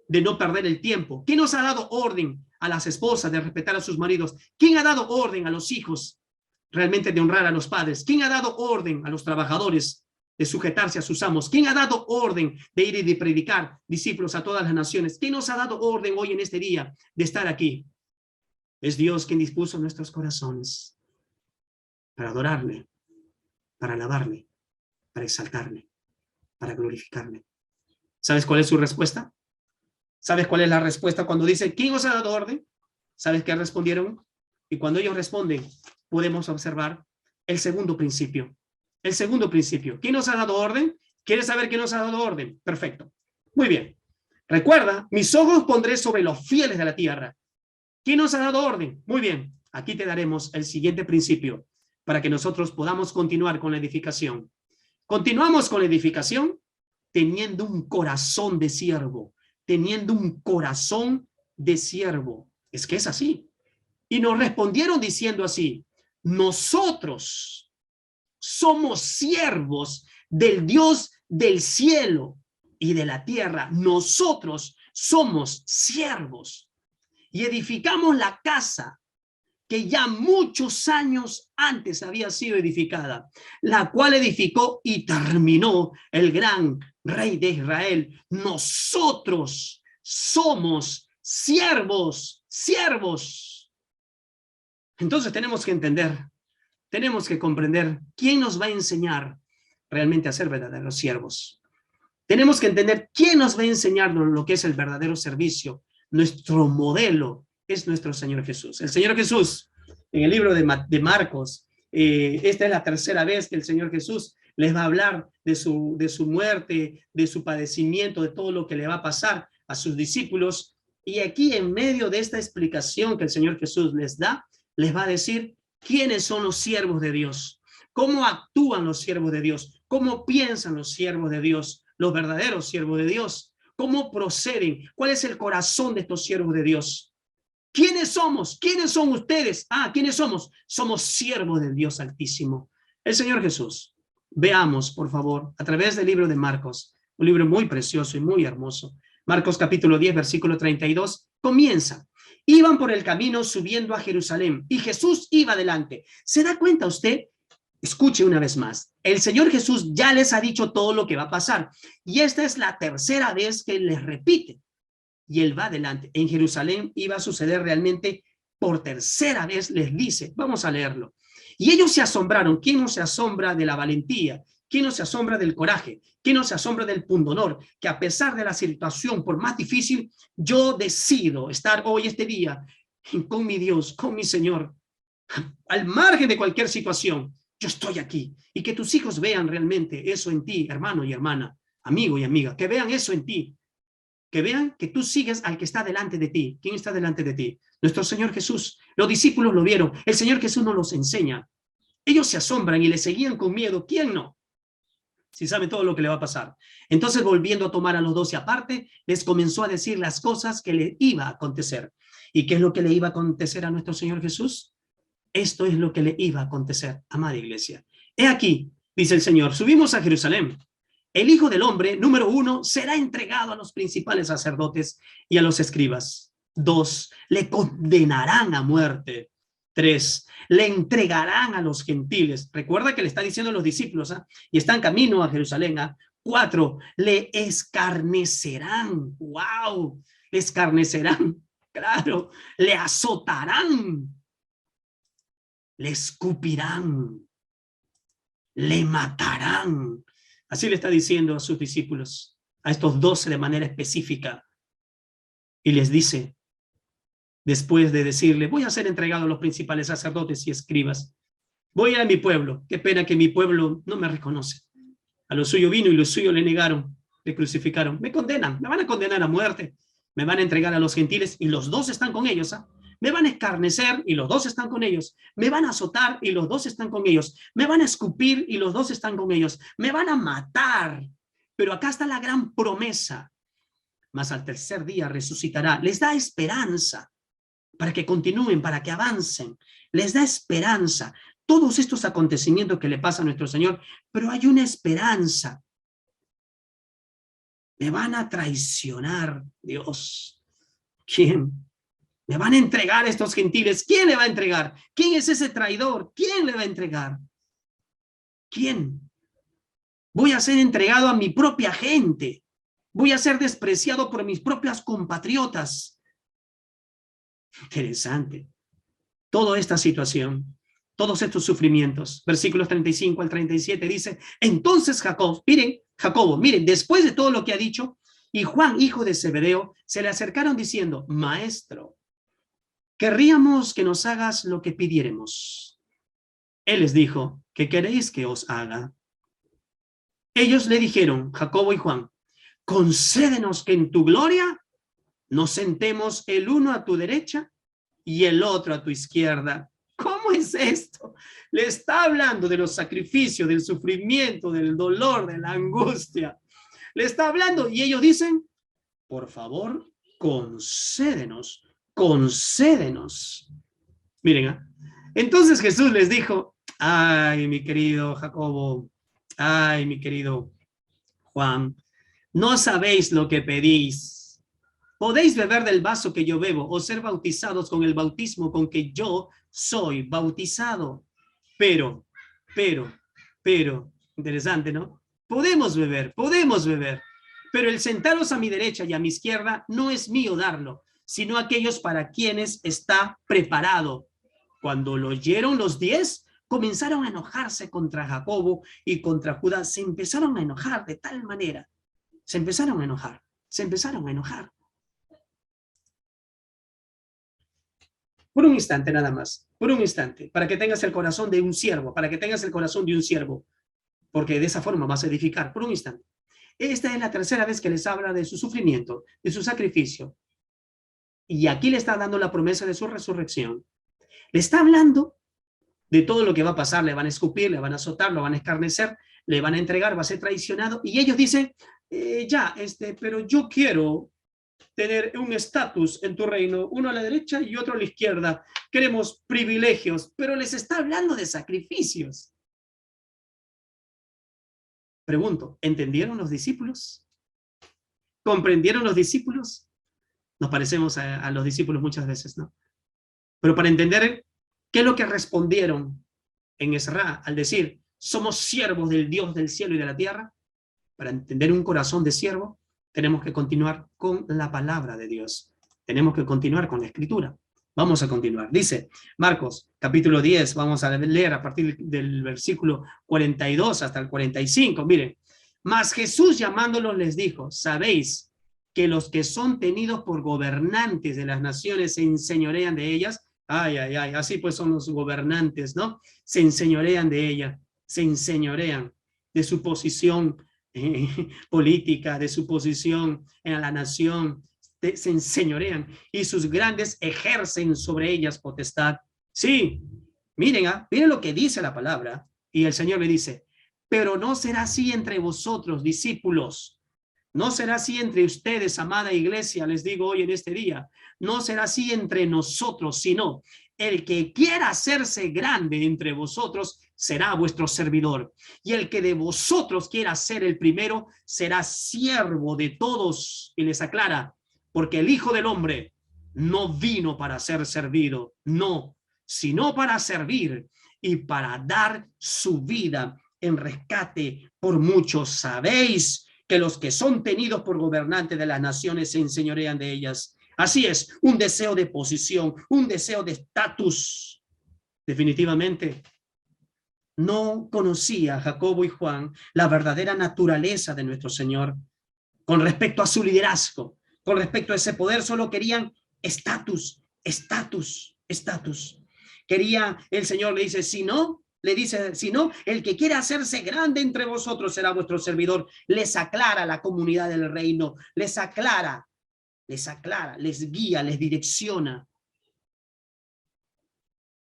de no perder el tiempo? ¿Quién nos ha dado orden a las esposas de respetar a sus maridos? ¿Quién ha dado orden a los hijos realmente de honrar a los padres? ¿Quién ha dado orden a los trabajadores de sujetarse a sus amos? ¿Quién ha dado orden de ir y de predicar discípulos a todas las naciones? ¿Quién nos ha dado orden hoy en este día de estar aquí? Es Dios quien dispuso nuestros corazones para adorarle, para alabarle, para exaltarle, para glorificarle. ¿Sabes cuál es su respuesta? ¿Sabes cuál es la respuesta cuando dice, ¿quién os ha dado orden? ¿Sabes qué respondieron? Y cuando ellos responden, podemos observar el segundo principio. El segundo principio. ¿Quién nos ha dado orden? ¿Quieres saber quién nos ha dado orden? Perfecto. Muy bien. Recuerda, mis ojos pondré sobre los fieles de la tierra. ¿Quién nos ha dado orden? Muy bien. Aquí te daremos el siguiente principio para que nosotros podamos continuar con la edificación. Continuamos con la edificación teniendo un corazón de siervo, teniendo un corazón de siervo. Es que es así. Y nos respondieron diciendo así: nosotros somos siervos del Dios del cielo y de la tierra. Nosotros somos siervos y edificamos la casa que ya muchos años antes había sido edificada, la cual edificó y terminó el gran rey de Israel. Nosotros somos siervos, siervos. Entonces tenemos que entender, tenemos que comprender quién nos va a enseñar realmente a ser verdaderos siervos. Tenemos que entender quién nos va a enseñar lo que es el verdadero servicio. Nuestro modelo es nuestro Señor Jesús. El Señor Jesús, en el libro de Marcos, esta es la tercera vez que el Señor Jesús les va a hablar de su muerte, de su padecimiento, de todo lo que le va a pasar a sus discípulos. Y aquí, en medio de esta explicación que el Señor Jesús les da, les va a decir quiénes son los siervos de Dios, cómo actúan los siervos de Dios, cómo piensan los siervos de Dios, los verdaderos siervos de Dios, cómo proceden, cuál es el corazón de estos siervos de Dios. ¿Quiénes somos? ¿Quiénes son ustedes? ¿Quiénes somos? Somos siervos del Dios Altísimo, el Señor Jesús. Veamos, por favor, a través del libro de Marcos, un libro muy precioso y muy hermoso. Marcos capítulo 10, versículo 32, comienza. Iban por el camino subiendo a Jerusalén y Jesús iba adelante. ¿Se da cuenta usted? Escuche una vez más. El Señor Jesús ya les ha dicho todo lo que va a pasar. Y esta es la tercera vez que les repite. Y él va adelante. En Jerusalén iba a suceder realmente por tercera vez, les dice. Vamos a leerlo. Y ellos se asombraron. ¿Quién no se asombra de la valentía? ¿Quién no se asombra del coraje? ¿Quién no se asombra del pundonor? Que a pesar de la situación, por más difícil, yo decido estar hoy, este día, con mi Dios, con mi Señor, al margen de cualquier situación. Yo estoy aquí. Y que tus hijos vean realmente eso en ti, hermano y hermana, amigo y amiga, que vean eso en ti. Que vean que tú sigues al que está delante de ti. ¿Quién está delante de ti? Nuestro Señor Jesús. Los discípulos lo vieron. El Señor Jesús nos los enseña. Ellos se asombran y le seguían con miedo. ¿Quién no? Si sabe todo lo que le va a pasar. Entonces, volviendo a tomar a los 12 aparte, les comenzó a decir las cosas que le iba a acontecer. ¿Y qué es lo que le iba a acontecer a nuestro Señor Jesús? Esto es lo que le iba a acontecer, amada iglesia. He aquí, dice el Señor, subimos a Jerusalén. El Hijo del Hombre, número 1, será entregado a los principales sacerdotes y a los escribas. 2, le condenarán a muerte. 3, le entregarán a los gentiles. Recuerda que le está diciendo a los discípulos, y está en camino a Jerusalén. 4, le escarnecerán. ¡Wow! Le escarnecerán. Claro, le azotarán. Le escupirán. Le matarán. Así le está diciendo a sus discípulos, a estos 12 de manera específica. Y les dice, después de decirle, voy a ser entregado a los principales sacerdotes y escribas. Voy a ir a mi pueblo. Qué pena que mi pueblo no me reconoce. A lo suyo vino y lo suyo le negaron, le crucificaron. Me condenan, me van a condenar a muerte. Me van a entregar a los gentiles y los 2 están con ellos. Me van a escarnecer y los 2 están con ellos. Me van a azotar y los 2 están con ellos. Me van a escupir y los 2 están con ellos. Me van a matar. Pero acá está la gran promesa. Mas al tercer día resucitará. Les da esperanza para que continúen, para que avancen. Les da esperanza. Todos estos acontecimientos que le pasa a nuestro Señor, pero hay una esperanza. Me van a traicionar, Dios. ¿Quién? Me van a entregar a estos gentiles. ¿Quién le va a entregar? ¿Quién es ese traidor? ¿Quién le va a entregar? ¿Quién? Voy a ser entregado a mi propia gente. Voy a ser despreciado por mis propias compatriotas. Interesante. Toda esta situación, todos estos sufrimientos. Versículos 35 al 37 dice, entonces Jacobo, miren, después de todo lo que ha dicho, y Juan, hijo de Zebedeo, se le acercaron diciendo, Maestro, querríamos que nos hagas lo que pidiéremos. Él les dijo, ¿qué queréis que os haga? Ellos le dijeron, Jacobo y Juan, concédenos que en tu gloria nos sentemos el uno a tu derecha y el otro a tu izquierda. ¿Cómo es esto? Le está hablando de los sacrificios, del sufrimiento, del dolor, de la angustia. Le está hablando y ellos dicen, por favor, concédenos, concédenos. Miren, entonces Jesús les dijo, ay, mi querido Jacobo, ay, mi querido Juan, no sabéis lo que pedís. Podéis beber del vaso que yo bebo o ser bautizados con el bautismo con que yo soy bautizado. Pero, interesante, ¿no? Podemos beber, pero el sentaros a mi derecha y a mi izquierda no es mío darlo, sino aquellos para quienes está preparado. Cuando lo oyeron los 10, comenzaron a enojarse contra Jacobo y contra Judá. Se empezaron a enojar de tal manera. Se empezaron a enojar. Por un instante nada más, por un instante, para que tengas el corazón de un siervo, porque de esa forma vas a edificar, por un instante. Esta es la tercera vez que les habla de su sufrimiento, de su sacrificio. Y aquí le está dando la promesa de su resurrección. Le está hablando de todo lo que va a pasar. Le van a escupir, le van a azotar, lo van a escarnecer, le van a entregar, va a ser traicionado. Y ellos dicen, pero yo quiero tener un estatus en tu reino, uno a la derecha y otro a la izquierda. Queremos privilegios, pero les está hablando de sacrificios. Pregunto, ¿entendieron los discípulos? ¿Comprendieron los discípulos? Nos parecemos a los discípulos muchas veces, ¿no? Pero para entender qué es lo que respondieron en Ezra al decir, somos siervos del Dios del cielo y de la tierra, para entender un corazón de siervo, tenemos que continuar con la palabra de Dios. Tenemos que continuar con la escritura. Vamos a continuar. Dice Marcos, capítulo 10, vamos a leer a partir del versículo 42 hasta el 45. Miren, mas Jesús llamándolos les dijo, ¿sabéis que los que son tenidos por gobernantes de las naciones se enseñorean de ellas? Ay, así pues son los gobernantes, ¿no? Se enseñorean de ella, se enseñorean de su posición política, de su posición en la nación, se enseñorean y sus grandes ejercen sobre ellas potestad. Sí, miren, miren lo que dice la palabra. Y el Señor le dice, pero no será así entre vosotros, discípulos. No será así entre ustedes, amada iglesia, les digo hoy en este día. No será así entre nosotros, sino el que quiera hacerse grande entre vosotros será vuestro servidor. Y el que de vosotros quiera ser el primero será siervo de todos. Y les aclara, porque el Hijo del Hombre no vino para ser servido, no, sino para servir y para dar su vida en rescate por muchos. Sabéis que los que son tenidos por gobernantes de las naciones se enseñorean de ellas. Así es, un deseo de posición, un deseo de estatus. Definitivamente, no conocía Jacobo y Juan la verdadera naturaleza de nuestro Señor. Con respecto a su liderazgo, con respecto a ese poder, solo querían estatus. Quería, el Señor le dice, si no, el que quiera hacerse grande entre vosotros será vuestro servidor. Les aclara la comunidad del reino, les aclara, les guía, les direcciona.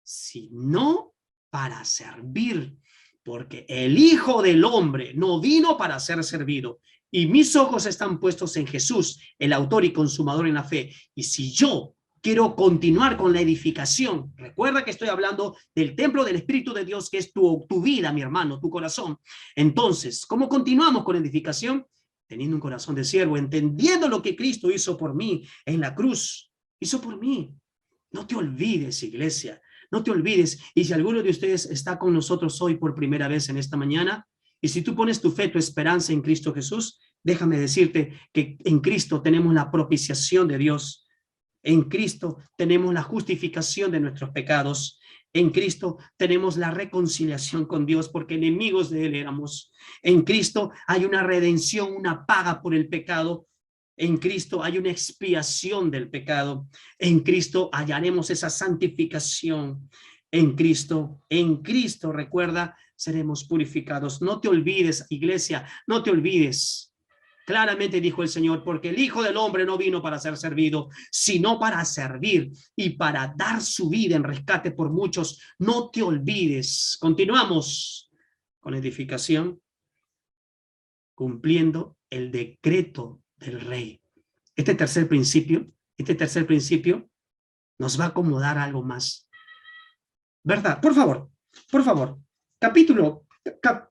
Sino para servir, porque el Hijo del Hombre no vino para ser servido. Y mis ojos están puestos en Jesús, el autor y consumador en la fe. Y si yo quiero continuar con la edificación, recuerda que estoy hablando del templo del Espíritu de Dios, que es tu vida, mi hermano, tu corazón. Entonces, ¿cómo continuamos con la edificación? Teniendo un corazón de siervo, entendiendo lo que Cristo hizo por mí en la cruz. Hizo por mí. No te olvides, iglesia. No te olvides. Y si alguno de ustedes está con nosotros hoy por primera vez en esta mañana, y si tú pones tu fe, tu esperanza en Cristo Jesús, déjame decirte que en Cristo tenemos la propiciación de Dios. En Cristo tenemos la justificación de nuestros pecados. En Cristo tenemos la reconciliación con Dios porque enemigos de Él éramos. En Cristo hay una redención, una paga por el pecado. En Cristo hay una expiación del pecado. En Cristo hallaremos esa santificación. En Cristo, recuerda, seremos purificados. No te olvides, iglesia, no te olvides. Claramente dijo el Señor, porque el Hijo del Hombre no vino para ser servido, sino para servir y para dar su vida en rescate por muchos. No te olvides. Continuamos con la edificación, cumpliendo el decreto del Rey. Este tercer principio nos va a acomodar algo más. ¿Verdad? Por favor.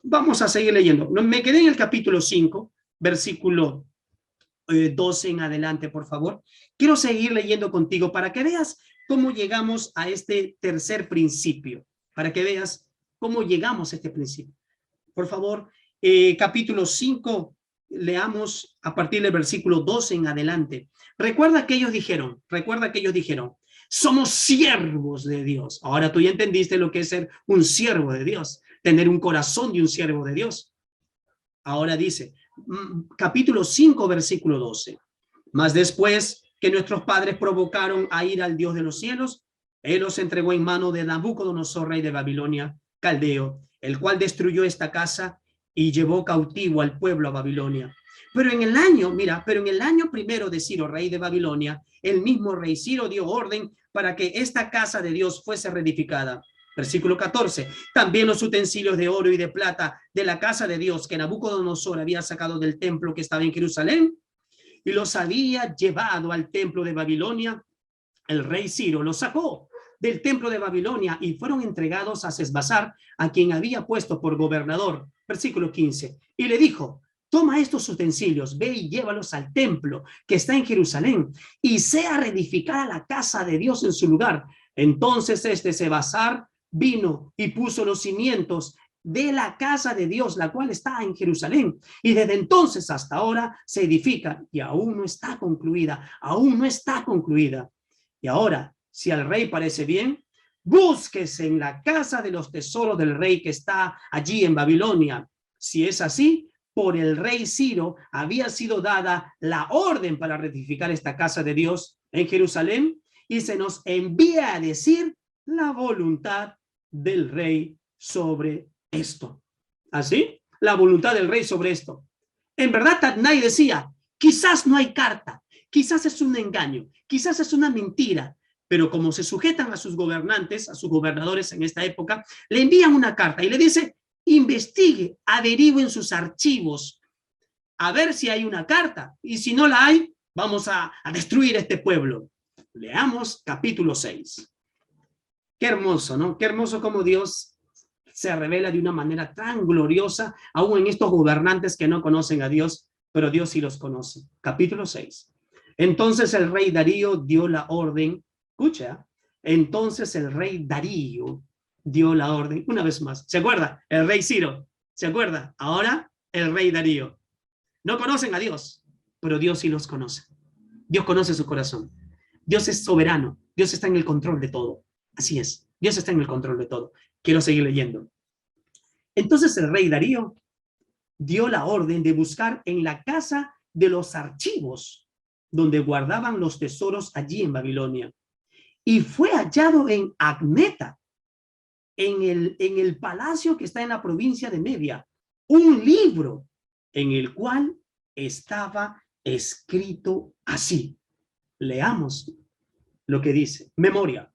Vamos a seguir leyendo. Me quedé en el capítulo 5, versículo 12 en adelante, por favor. Quiero seguir leyendo contigo para que veas cómo llegamos a este tercer principio, para que veas cómo llegamos a este principio. Por favor, capítulo 5, leamos a partir del versículo 12 en adelante. Recuerda que ellos dijeron, somos siervos de Dios. Ahora tú ya entendiste lo que es ser un siervo de Dios, tener un corazón de un siervo de Dios. Ahora dice, capítulo 5, versículo 12. Mas después que nuestros padres provocaron a ir al Dios de los cielos, él los entregó en mano de Nabucodonosor, rey de Babilonia, caldeo, el cual destruyó esta casa y llevó cautivo al pueblo a Babilonia. Pero en el año primero de Ciro, rey de Babilonia, el mismo rey Ciro dio orden para que esta casa de Dios fuese reedificada. Versículo 14. También los utensilios de oro y de plata de la casa de Dios que Nabucodonosor había sacado del templo que estaba en Jerusalén y los había llevado al templo de Babilonia, el rey Ciro los sacó del templo de Babilonia y fueron entregados a Sesbazar, a quien había puesto por gobernador. Versículo 15. Y le dijo, toma estos utensilios, ve y llévalos al templo que está en Jerusalén y sea reedificada la casa de Dios en su lugar. Entonces Sesbazar vino y puso los cimientos de la casa de Dios, la cual está en Jerusalén. Y desde entonces hasta ahora se edifica y aún no está concluida, Y ahora, si al rey parece bien, búsquese en la casa de los tesoros del rey que está allí en Babilonia. Si es así, por el rey Ciro había sido dada la orden para reedificar esta casa de Dios en Jerusalén y se nos envía a decir la voluntad del rey sobre esto. ¿Así? La voluntad del rey sobre esto. En verdad, Tatnai decía, quizás no hay carta, quizás es un engaño, quizás es una mentira, pero como se sujetan a sus gobernantes, a sus gobernadores en esta época, le envían una carta y le dice, investigue, averigüe en sus archivos, a ver si hay una carta, y si no la hay, vamos a destruir este pueblo. Leamos capítulo 6. Qué hermoso, ¿no? Qué hermoso como Dios se revela de una manera tan gloriosa, aún en estos gobernantes que no conocen a Dios, pero Dios sí los conoce. Capítulo 6. Entonces el rey Darío dio la orden, escucha, entonces el rey Darío dio la orden, una vez más, ¿se acuerda? El rey Ciro, ¿se acuerda? Ahora el rey Darío. No conocen a Dios, pero Dios sí los conoce. Dios conoce su corazón. Dios es soberano, Dios está en el control de todo. Así es, Dios está en el control de todo. Quiero seguir leyendo. Entonces el rey Darío dio la orden de buscar en la casa de los archivos donde guardaban los tesoros allí en Babilonia. Y fue hallado en Admeta, en el palacio que está en la provincia de Media, un libro en el cual estaba escrito así. Leamos lo que dice. Memoria.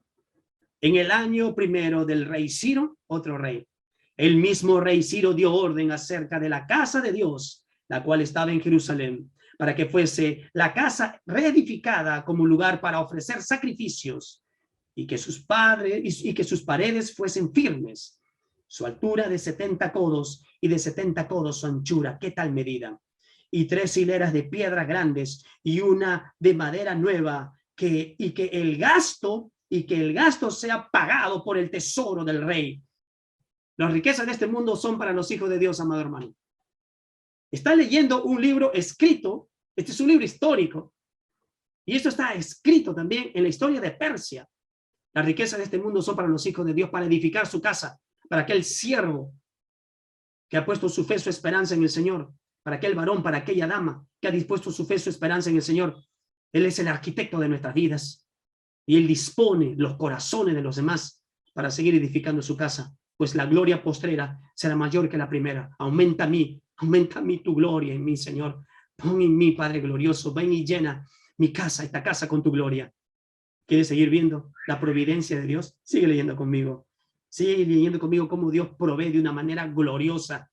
En el año primero del rey Ciro, otro rey, el mismo rey Ciro dio orden acerca de la casa de Dios, la cual estaba en Jerusalén, para que fuese la casa reedificada como lugar para ofrecer sacrificios y que sus paredes fuesen firmes. Su altura de 70 codos y de 70 codos su anchura. ¿Qué tal medida? Y 3 hileras de piedra grandes y una de madera nueva y que el gasto sea pagado por el tesoro del rey. Las riquezas de este mundo son para los hijos de Dios, amado hermano. Está leyendo un libro escrito, este es un libro histórico, y esto está escrito también en la historia de Persia. Las riquezas de este mundo son para los hijos de Dios, para edificar su casa, para aquel siervo que ha puesto su fe, su esperanza en el Señor, para aquel varón, para aquella dama que ha dispuesto su fe, su esperanza en el Señor. Él es el arquitecto de nuestras vidas y Él dispone los corazones de los demás para seguir edificando su casa, pues la gloria postrera será mayor que la primera. Aumenta a mí tu gloria en mí, Señor. Pon en mí, Padre glorioso, ven y llena mi casa, esta casa con tu gloria. ¿Quieres seguir viendo la providencia de Dios? Sigue leyendo conmigo. Sigue leyendo conmigo cómo Dios provee de una manera gloriosa.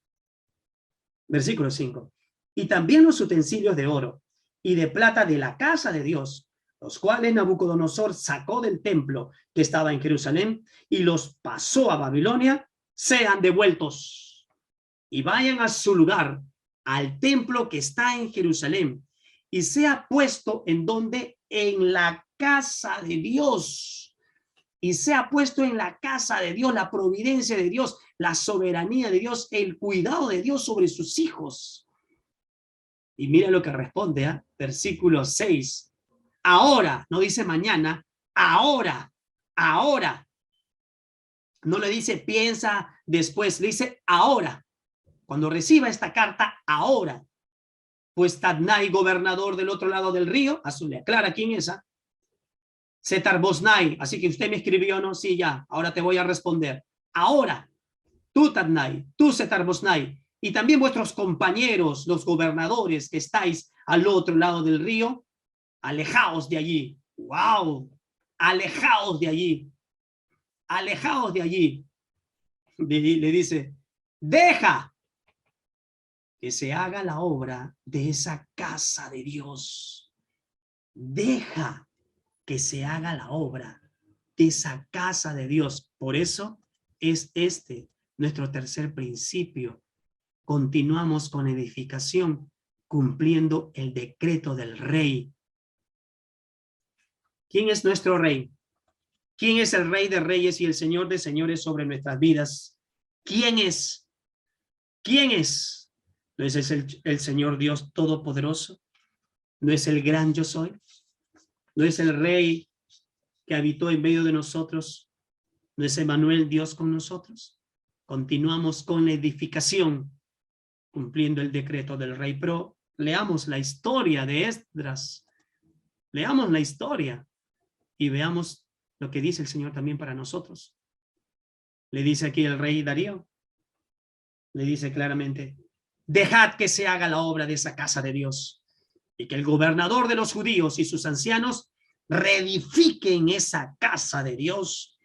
Versículo 5. Y también los utensilios de oro y de plata de la casa de Dios, los cuales Nabucodonosor sacó del templo que estaba en Jerusalén y los pasó a Babilonia, sean devueltos y vayan a su lugar, al templo que está en Jerusalén, y sea puesto en donde, en la casa de Dios, y sea puesto en la casa de Dios, la providencia de Dios, la soberanía de Dios, el cuidado de Dios sobre sus hijos. Y mira lo que responde, ¿eh? Versículo 6. Ahora, no dice mañana, ahora, ahora. No le dice piensa después, le dice ahora. Cuando reciba esta carta, ahora. Pues Tadnai, gobernador del otro lado del río, Azul le aclara quién es, ¿eh? Setar Bosnai, así que usted me escribió, ¿no? Sí, ya, ahora te voy a responder. Ahora, tú Tadnai, tú Setar Bosnai, y también vuestros compañeros, los gobernadores que estáis al otro lado del río, alejaos de allí. ¡Wow! Alejaos de allí. Alejaos de allí. Le dice, deja que se haga la obra de esa casa de Dios. Deja que se haga la obra de esa casa de Dios. Por eso es este nuestro tercer principio. Continuamos con edificación, cumpliendo el decreto del rey. ¿Quién es nuestro rey? ¿Quién es el rey de reyes y el señor de señores sobre nuestras vidas? ¿Quién es? ¿Quién es? ¿No es el Señor Dios Todopoderoso? ¿No es el gran yo soy? ¿No es el rey que habitó en medio de nosotros? ¿No es Emmanuel Dios con nosotros? Continuamos con la edificación, cumpliendo el decreto del rey. Pero leamos la historia de Esdras. Leamos la historia y veamos lo que dice el Señor también para nosotros. Le dice aquí el rey Darío, le dice claramente, dejad que se haga la obra de esa casa de Dios y que el gobernador de los judíos y sus ancianos reedifiquen esa casa de Dios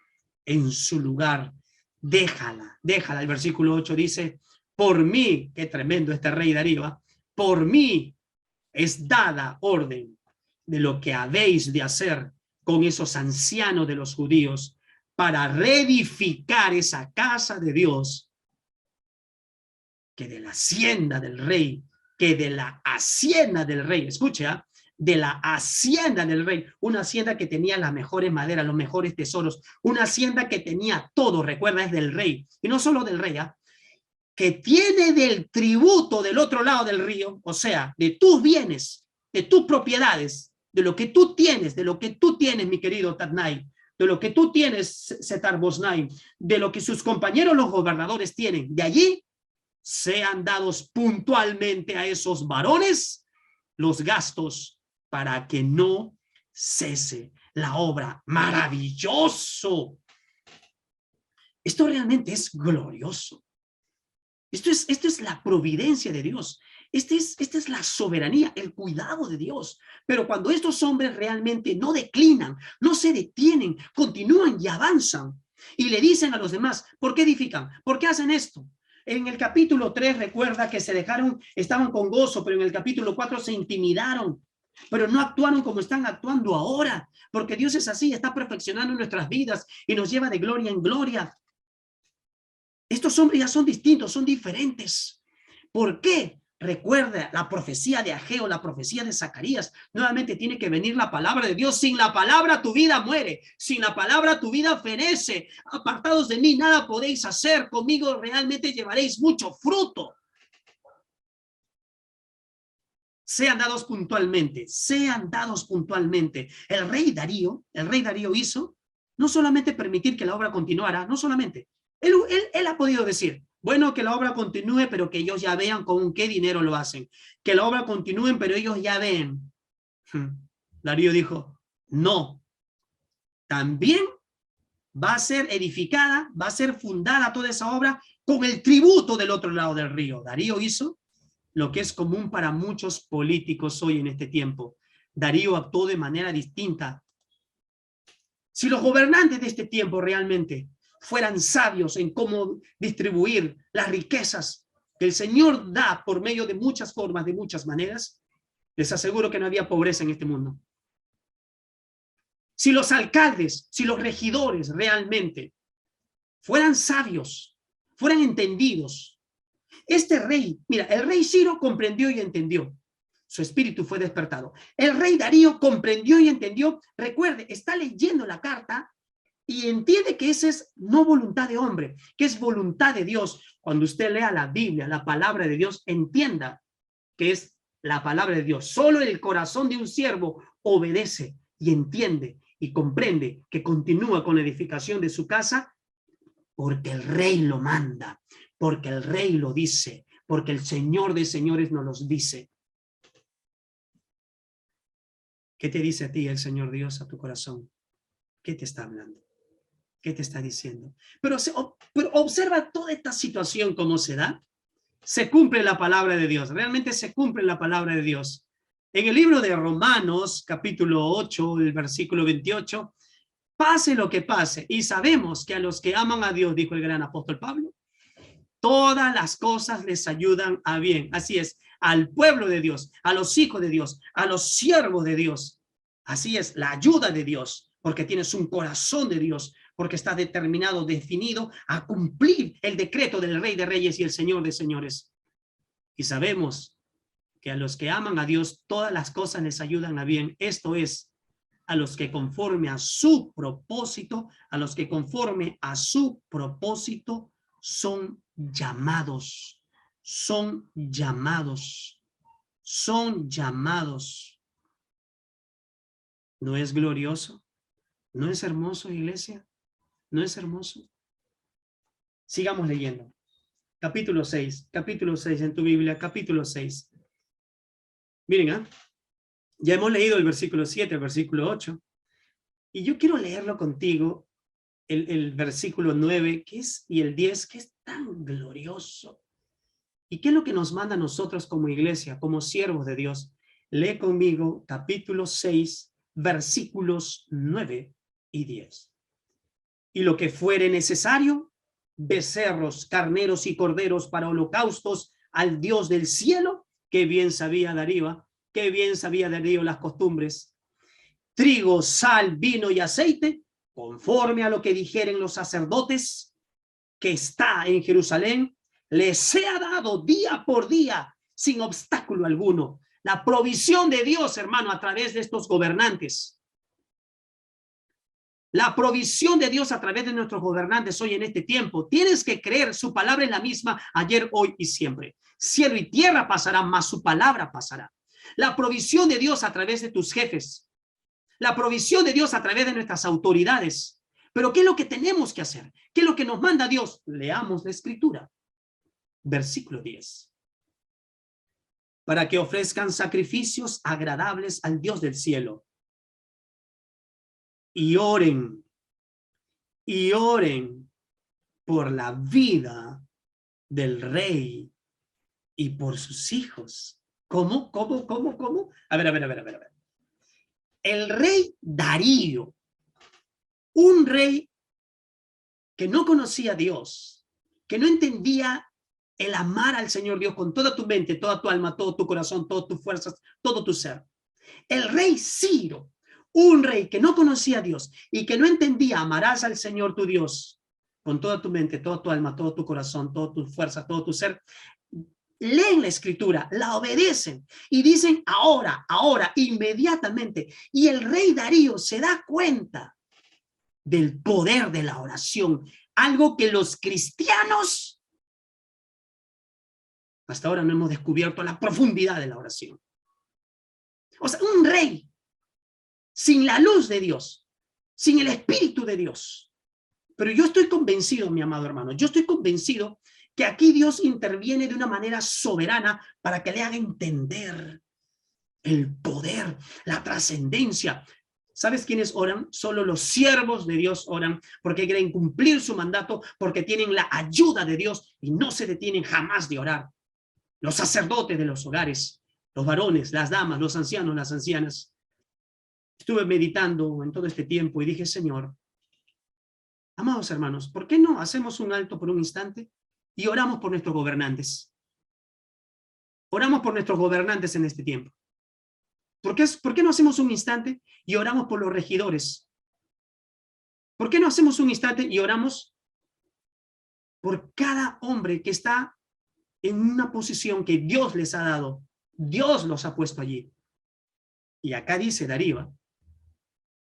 en su lugar. Déjala. El versículo 8 dice, por mí, qué tremendo este rey Darío, por mí es dada orden de lo que habéis de hacer con esos ancianos de los judíos para reedificar esa casa de Dios, que de la hacienda del rey, escuche, ¿eh? De la hacienda del rey, una hacienda que tenía las mejores maderas, los mejores tesoros, una hacienda que tenía todo, recuerda, es del rey, y no solo del rey, ¿eh? Que tiene del tributo del otro lado del río, o sea, de tus bienes, de tus propiedades, de lo que tú tienes, mi querido Tadnai, de lo que tú tienes, Setar Bosnai, de lo que sus compañeros los gobernadores tienen, de allí sean dados puntualmente a esos varones los gastos para que no cese la obra. Maravilloso. Esto realmente es glorioso. Esto es la providencia de Dios. Esta es la soberanía, el cuidado de Dios. Pero cuando estos hombres realmente no declinan, no se detienen, continúan y avanzan, y le dicen a los demás, ¿por qué edifican? ¿Por qué hacen esto? En el capítulo 3 recuerda que se dejaron, estaban con gozo, pero en el capítulo 4 se intimidaron, pero no actuaron como están actuando ahora, porque Dios es así, está perfeccionando nuestras vidas y nos lleva de gloria en gloria. Estos hombres ya son distintos, son diferentes. ¿Por qué? Recuerda la profecía de Ageo, la profecía de Zacarías. Nuevamente tiene que venir la palabra de Dios. Sin la palabra tu vida muere. Sin la palabra tu vida fenece. Apartados de mí nada podéis hacer. Conmigo realmente llevaréis mucho fruto. Sean dados puntualmente. Sean dados puntualmente. El rey Darío hizo no solamente permitir que la obra continuara, no solamente. Él ha podido decir, bueno, que la obra continúe, pero que ellos ya vean con qué dinero lo hacen. Que la obra continúe, pero ellos ya ven. Darío dijo, no. También va a ser edificada, va a ser fundada toda esa obra con el tributo del otro lado del río. Darío hizo lo que es común para muchos políticos hoy en este tiempo. Darío actuó de manera distinta. Si los gobernantes de este tiempo realmente fueran sabios en cómo distribuir las riquezas que el Señor da por medio de muchas formas, de muchas maneras, Les aseguro que no había pobreza en este mundo. Si los alcaldes, si los regidores realmente fueran sabios, fueran entendidos, este rey, mira, el rey Ciro comprendió y entendió. Su espíritu fue despertado. El rey Darío comprendió y entendió. Recuerde, está leyendo la carta y entiende que esa es no voluntad de hombre, que es voluntad de Dios. Cuando usted lea la Biblia, la palabra de Dios, entienda que es la palabra de Dios. Solo el corazón de un siervo obedece y entiende y comprende que continúa con la edificación de su casa porque el rey lo manda, porque el rey lo dice, porque el Señor de señores nos los dice. ¿Qué te dice a ti el Señor Dios a tu corazón? ¿Qué te está hablando? ¿Qué te está diciendo? Pero observa toda esta situación cómo se da. Se cumple la palabra de Dios. Realmente se cumple la palabra de Dios. En el libro de Romanos, capítulo 8, el versículo 28, pase lo que pase, y sabemos que a los que aman a Dios, dijo el gran apóstol Pablo, todas las cosas les ayudan a bien. Así es, al pueblo de Dios, a los hijos de Dios, a los siervos de Dios. Así es, la ayuda de Dios, porque tienes un corazón de Dios, porque está determinado, definido a cumplir el decreto del Rey de Reyes y el Señor de Señores. Y sabemos que a los que aman a Dios, todas las cosas les ayudan a bien. Esto es, a los que conforme a su propósito, a los que conforme a su propósito son llamados, son llamados, son llamados. ¿No es glorioso? ¿No es hermoso, iglesia? ¿No es hermoso? Sigamos leyendo. Capítulo 6 en tu Biblia, capítulo 6. Miren, ya hemos leído el versículo 7, el versículo 8, y yo quiero leerlo contigo, el versículo 9, y el 10, que es tan glorioso. ¿Y qué es lo que nos manda a nosotros como iglesia, como siervos de Dios? Lee conmigo capítulo 6, versículos 9 y 10. Y lo que fuere necesario, becerros, carneros y corderos para holocaustos al Dios del cielo, que bien sabía Darío, las costumbres. Trigo, sal, vino y aceite, conforme a lo que dijeren los sacerdotes, que está en Jerusalén, les sea dado día por día, sin obstáculo alguno. La provisión de Dios, hermano, a través de estos gobernantes. La provisión de Dios a través de nuestros gobernantes hoy en este tiempo. Tienes que creer, su palabra es la misma ayer, hoy y siempre. Cielo y tierra pasarán, mas su palabra pasará. La provisión de Dios a través de tus jefes. La provisión de Dios a través de nuestras autoridades. Pero ¿qué es lo que tenemos que hacer? ¿Qué es lo que nos manda Dios? Leamos la escritura. Versículo 10. Para que ofrezcan sacrificios agradables al Dios del cielo. Y oren por la vida del rey y por sus hijos. ¿Cómo? A ver. El rey Darío, un rey que no conocía a Dios, que no entendía el amar al Señor Dios con toda tu mente, toda tu alma, todo tu corazón, todas tus fuerzas, todo tu ser. El rey Ciro, un rey que no conocía a Dios y que no entendía, amarás al Señor tu Dios con toda tu mente, toda tu alma, todo tu corazón, toda tu fuerza, todo tu ser. Leen la escritura, la obedecen y dicen ahora, inmediatamente. Y el rey Darío se da cuenta del poder de la oración, algo que los cristianos hasta ahora no hemos descubierto, la profundidad de la oración. O sea, un rey sin la luz de Dios, sin el Espíritu de Dios. Pero yo estoy convencido, mi amado hermano, yo estoy convencido que aquí Dios interviene de una manera soberana para que le haga entender el poder, la trascendencia. ¿Sabes quiénes oran? Solo los siervos de Dios oran porque quieren cumplir su mandato, porque tienen la ayuda de Dios y no se detienen jamás de orar. Los sacerdotes de los hogares, los varones, las damas, los ancianos, las ancianas. Estuve meditando en todo este tiempo y dije, Señor, amados hermanos, ¿por qué no hacemos un alto por un instante y oramos por nuestros gobernantes? Oramos por nuestros gobernantes en este tiempo. ¿Por qué no hacemos un instante y oramos por los regidores? ¿Por qué no hacemos un instante y oramos por cada hombre que está en una posición que Dios les ha dado? Dios los ha puesto allí. Y acá dice Darío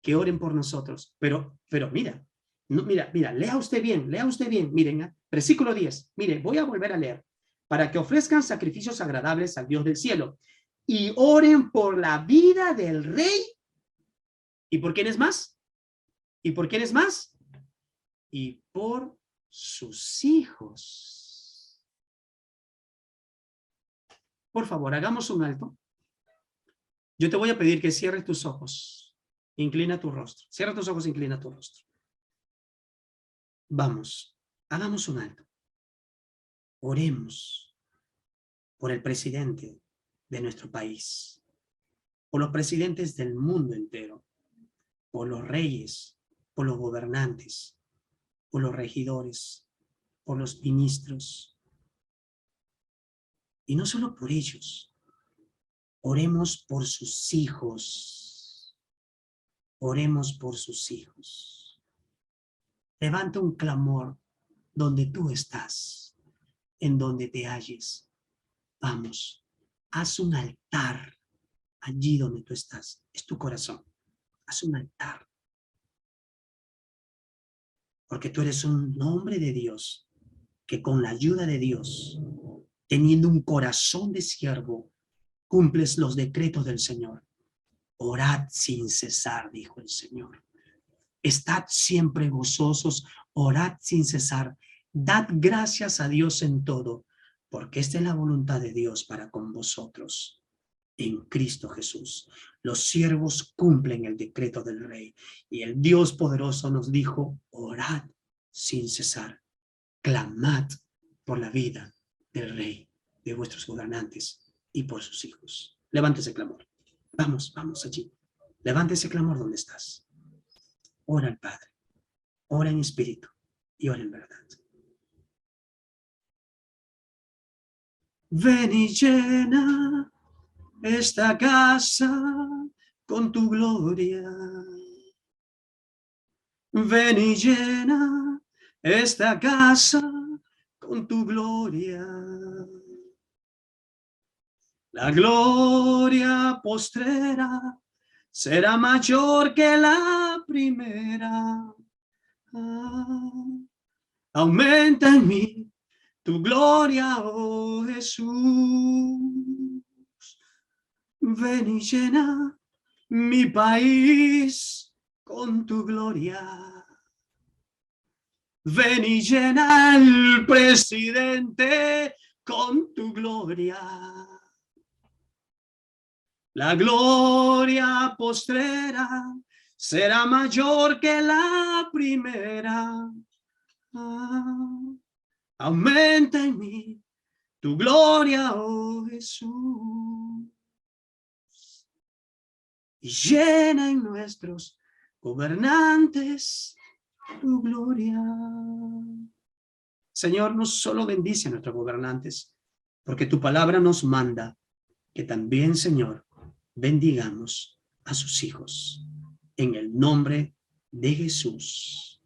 que oren por nosotros. Pero mira, no, mira, lea usted bien, miren, versículo 10. Mire, voy a volver a leer. Para que ofrezcan sacrificios agradables al Dios del cielo y oren por la vida del rey. ¿Y por quién es más? ¿Y por quién es más? Y por sus hijos. Por favor, hagamos un alto. Yo te voy a pedir que cierres tus ojos. Inclina tu rostro. Cierra tus ojos, inclina tu rostro. Vamos, hagamos un alto. Oremos por el presidente de nuestro país, por los presidentes del mundo entero, por los reyes, por los gobernantes, por los regidores, por los ministros. Y no solo por ellos, oremos por sus hijos. Oremos por sus hijos. Levanta un clamor donde tú estás, en donde te halles. Vamos, haz un altar allí donde tú estás. Es tu corazón. Haz un altar. Porque tú eres un hombre de Dios que con la ayuda de Dios, teniendo un corazón de siervo, cumples los decretos del Señor. Orad sin cesar, dijo el Señor. Estad siempre gozosos, orad sin cesar. Dad gracias a Dios en todo, porque esta es la voluntad de Dios para con vosotros. En Cristo Jesús. Los siervos cumplen el decreto del Rey. Y el Dios poderoso nos dijo, orad sin cesar. Clamad por la vida del Rey, de vuestros gobernantes y por sus hijos. Levante ese clamor. Vamos allí. Levante ese clamor donde estás. Ora al Padre. Ora en espíritu y ora en verdad. Ven y llena esta casa con tu gloria. Ven y llena esta casa con tu gloria. La gloria postrera será mayor que la primera. Aumenta en mí tu gloria, oh Jesús. Ven y llena mi país con tu gloria. Ven y llena al presidente con tu gloria. La gloria postrera será mayor que la primera. Aumenta en mí tu gloria, oh Jesús. Y llena en nuestros gobernantes tu gloria. Señor, no solo bendice a nuestros gobernantes, porque tu palabra nos manda que también, Señor, bendigamos a sus hijos. En el nombre de Jesús.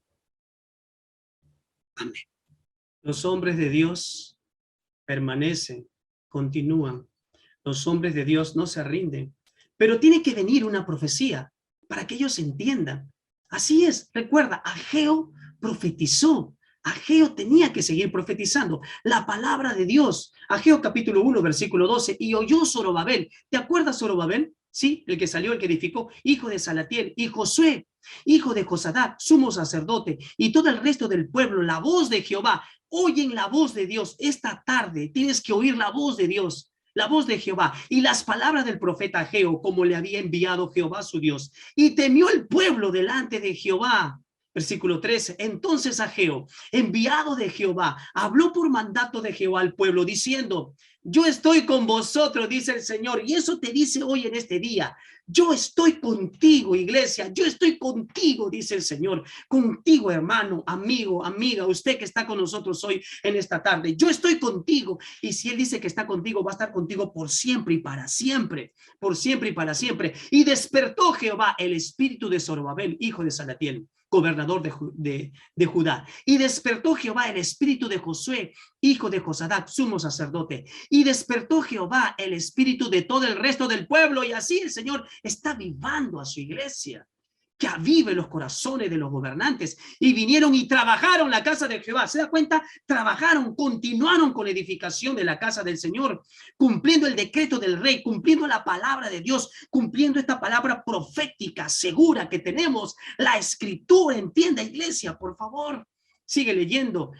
Amén. Los hombres de Dios permanecen, continúan. Los hombres de Dios no se rinden. Pero tiene que venir una profecía para que ellos entiendan. Así es, recuerda, Ageo profetizó. Ageo tenía que seguir profetizando la palabra de Dios. Ageo capítulo 1, versículo 12. Y oyó Zorobabel. ¿Te acuerdas Zorobabel? Sí, el que salió, el que edificó, hijo de Salatiel, y Josué, hijo de Josadac, sumo sacerdote, y todo el resto del pueblo, la voz de Jehová. Oyen la voz de Dios. Esta tarde tienes que oír la voz de Dios. La voz de Jehová y las palabras del profeta Ageo, como le había enviado Jehová su Dios. Y temió el pueblo delante de Jehová. Versículo 13. Entonces Ageo, enviado de Jehová, habló por mandato de Jehová al pueblo, diciendo: yo estoy con vosotros, dice el Señor. Y eso te dice hoy en este día: Yo estoy contigo, iglesia, yo estoy contigo, dice el Señor, contigo, hermano, amigo, amiga, usted que está con nosotros hoy en esta tarde, yo estoy contigo. Y si Él dice que está contigo, va a estar contigo por siempre y para siempre, por siempre y para siempre. Y despertó Jehová el espíritu de Zorobabel, hijo de Salatiel, gobernador de Judá. Y despertó Jehová el espíritu de Josué, hijo de Josadac, sumo sacerdote. Y despertó Jehová el espíritu de todo el resto del pueblo. Y así el Señor está avivando a su iglesia, que avive los corazones de los gobernantes. Y vinieron y trabajaron la casa de Jehová. ¿Se da cuenta? Trabajaron, continuaron con la edificación de la casa del Señor, cumpliendo el decreto del rey, cumpliendo la palabra de Dios, cumpliendo esta palabra profética, segura que tenemos, la escritura. Entienda, iglesia, por favor. Sigue leyendo.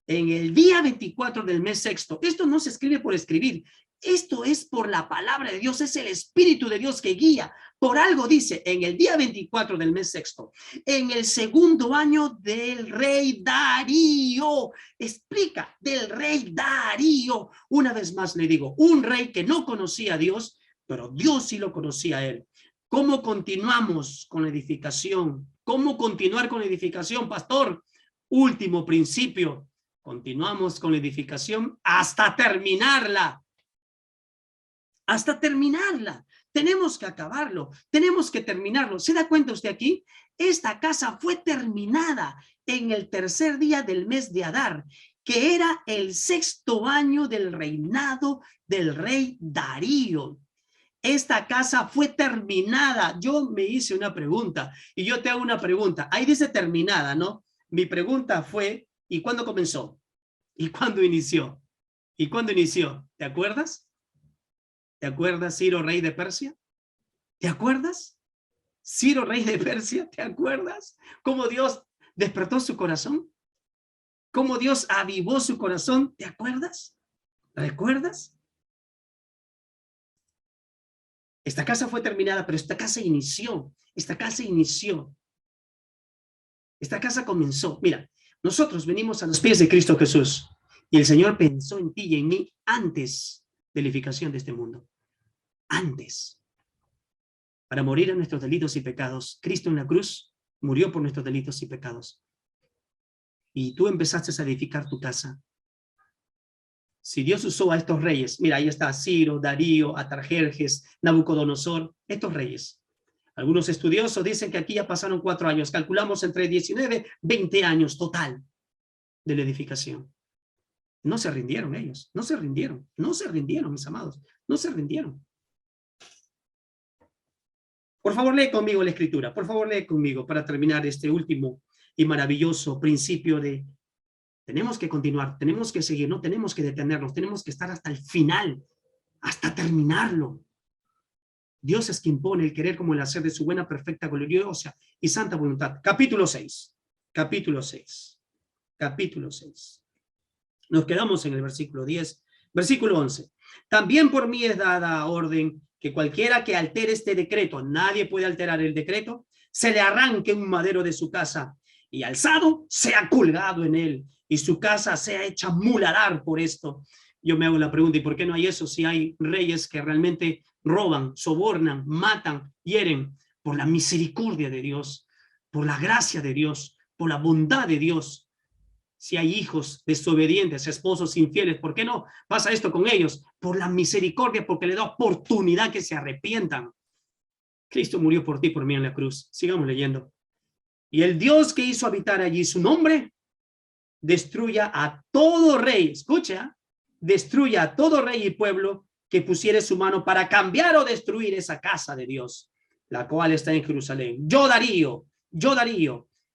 En el día 24 del mes sexto, esto no se escribe por escribir, esto es por la palabra de Dios, es el Espíritu de Dios que guía. Por algo dice, en el día 24 del mes sexto, en el segundo año del rey Darío. Explica, del rey Darío. Una vez más le digo, un rey que no conocía a Dios, pero Dios sí lo conocía a él. ¿Cómo continuamos con la edificación? ¿Cómo continuar con la edificación, pastor? Último principio, continuamos con la edificación hasta terminarla. Hasta terminarla. Tenemos que acabarlo, tenemos que terminarlo. ¿Se da cuenta usted aquí? Esta casa fue terminada en el tercer día del mes de Adar, que era el sexto año del reinado del rey Darío. Esta casa fue terminada. Yo me hice una pregunta y yo te hago una pregunta. Ahí dice terminada, ¿no? Mi pregunta fue, ¿y cuándo comenzó? ¿Y cuándo inició? ¿Y cuándo inició? ¿Te acuerdas? ¿Te acuerdas, Ciro, rey de Persia? ¿Te acuerdas? Ciro, rey de Persia, ¿te acuerdas? ¿Cómo Dios despertó su corazón? ¿Cómo Dios avivó su corazón? ¿Te acuerdas? ¿Recuerdas? Esta casa fue terminada, pero esta casa inició. Esta casa inició. Esta casa comenzó. Mira, nosotros venimos a los pies de Cristo Jesús y el Señor pensó en ti y en mí antes de la edificación de este mundo. Antes. Para morir a nuestros delitos y pecados. Cristo en la cruz murió por nuestros delitos y pecados. Y tú empezaste a edificar tu casa. Si Dios usó a estos reyes, mira, ahí está Ciro, Darío, Atarjerjes, Nabucodonosor, estos reyes. Algunos estudiosos dicen que aquí ya pasaron 4 años. Calculamos entre 19, 20 años total de la edificación. No se rindieron ellos, no se rindieron, mis amados, no se rindieron. Por favor, lee conmigo la escritura, por favor, lee conmigo para terminar este último y maravilloso principio de tenemos que continuar, tenemos que seguir, no tenemos que detenernos, tenemos que estar hasta el final, hasta terminarlo. Dios es quien pone el querer como el hacer de su buena, perfecta, gloriosa y santa voluntad. Capítulo 6, capítulo 6, capítulo 6. Nos quedamos en el versículo 10, versículo 11. También por mí es dada orden que cualquiera que altere este decreto, nadie puede alterar el decreto, se le arranque un madero de su casa y alzado sea colgado en él y su casa sea hecha muladar por esto. Yo me hago la pregunta, ¿y por qué no hay eso si hay reyes que realmente roban, sobornan, matan, hieren? Por la misericordia de Dios, por la gracia de Dios, por la bondad de Dios. Si hay hijos desobedientes, esposos infieles, ¿por qué no pasa esto con ellos? Por la misericordia, porque le da oportunidad que se arrepientan. Cristo murió por ti, por mí en la cruz. Sigamos leyendo. Y el Dios que hizo habitar allí su nombre, destruya a todo rey, escucha, destruya a todo rey y pueblo que pusiere su mano para cambiar o destruir esa casa de Dios, la cual está en Jerusalén. Yo Darío,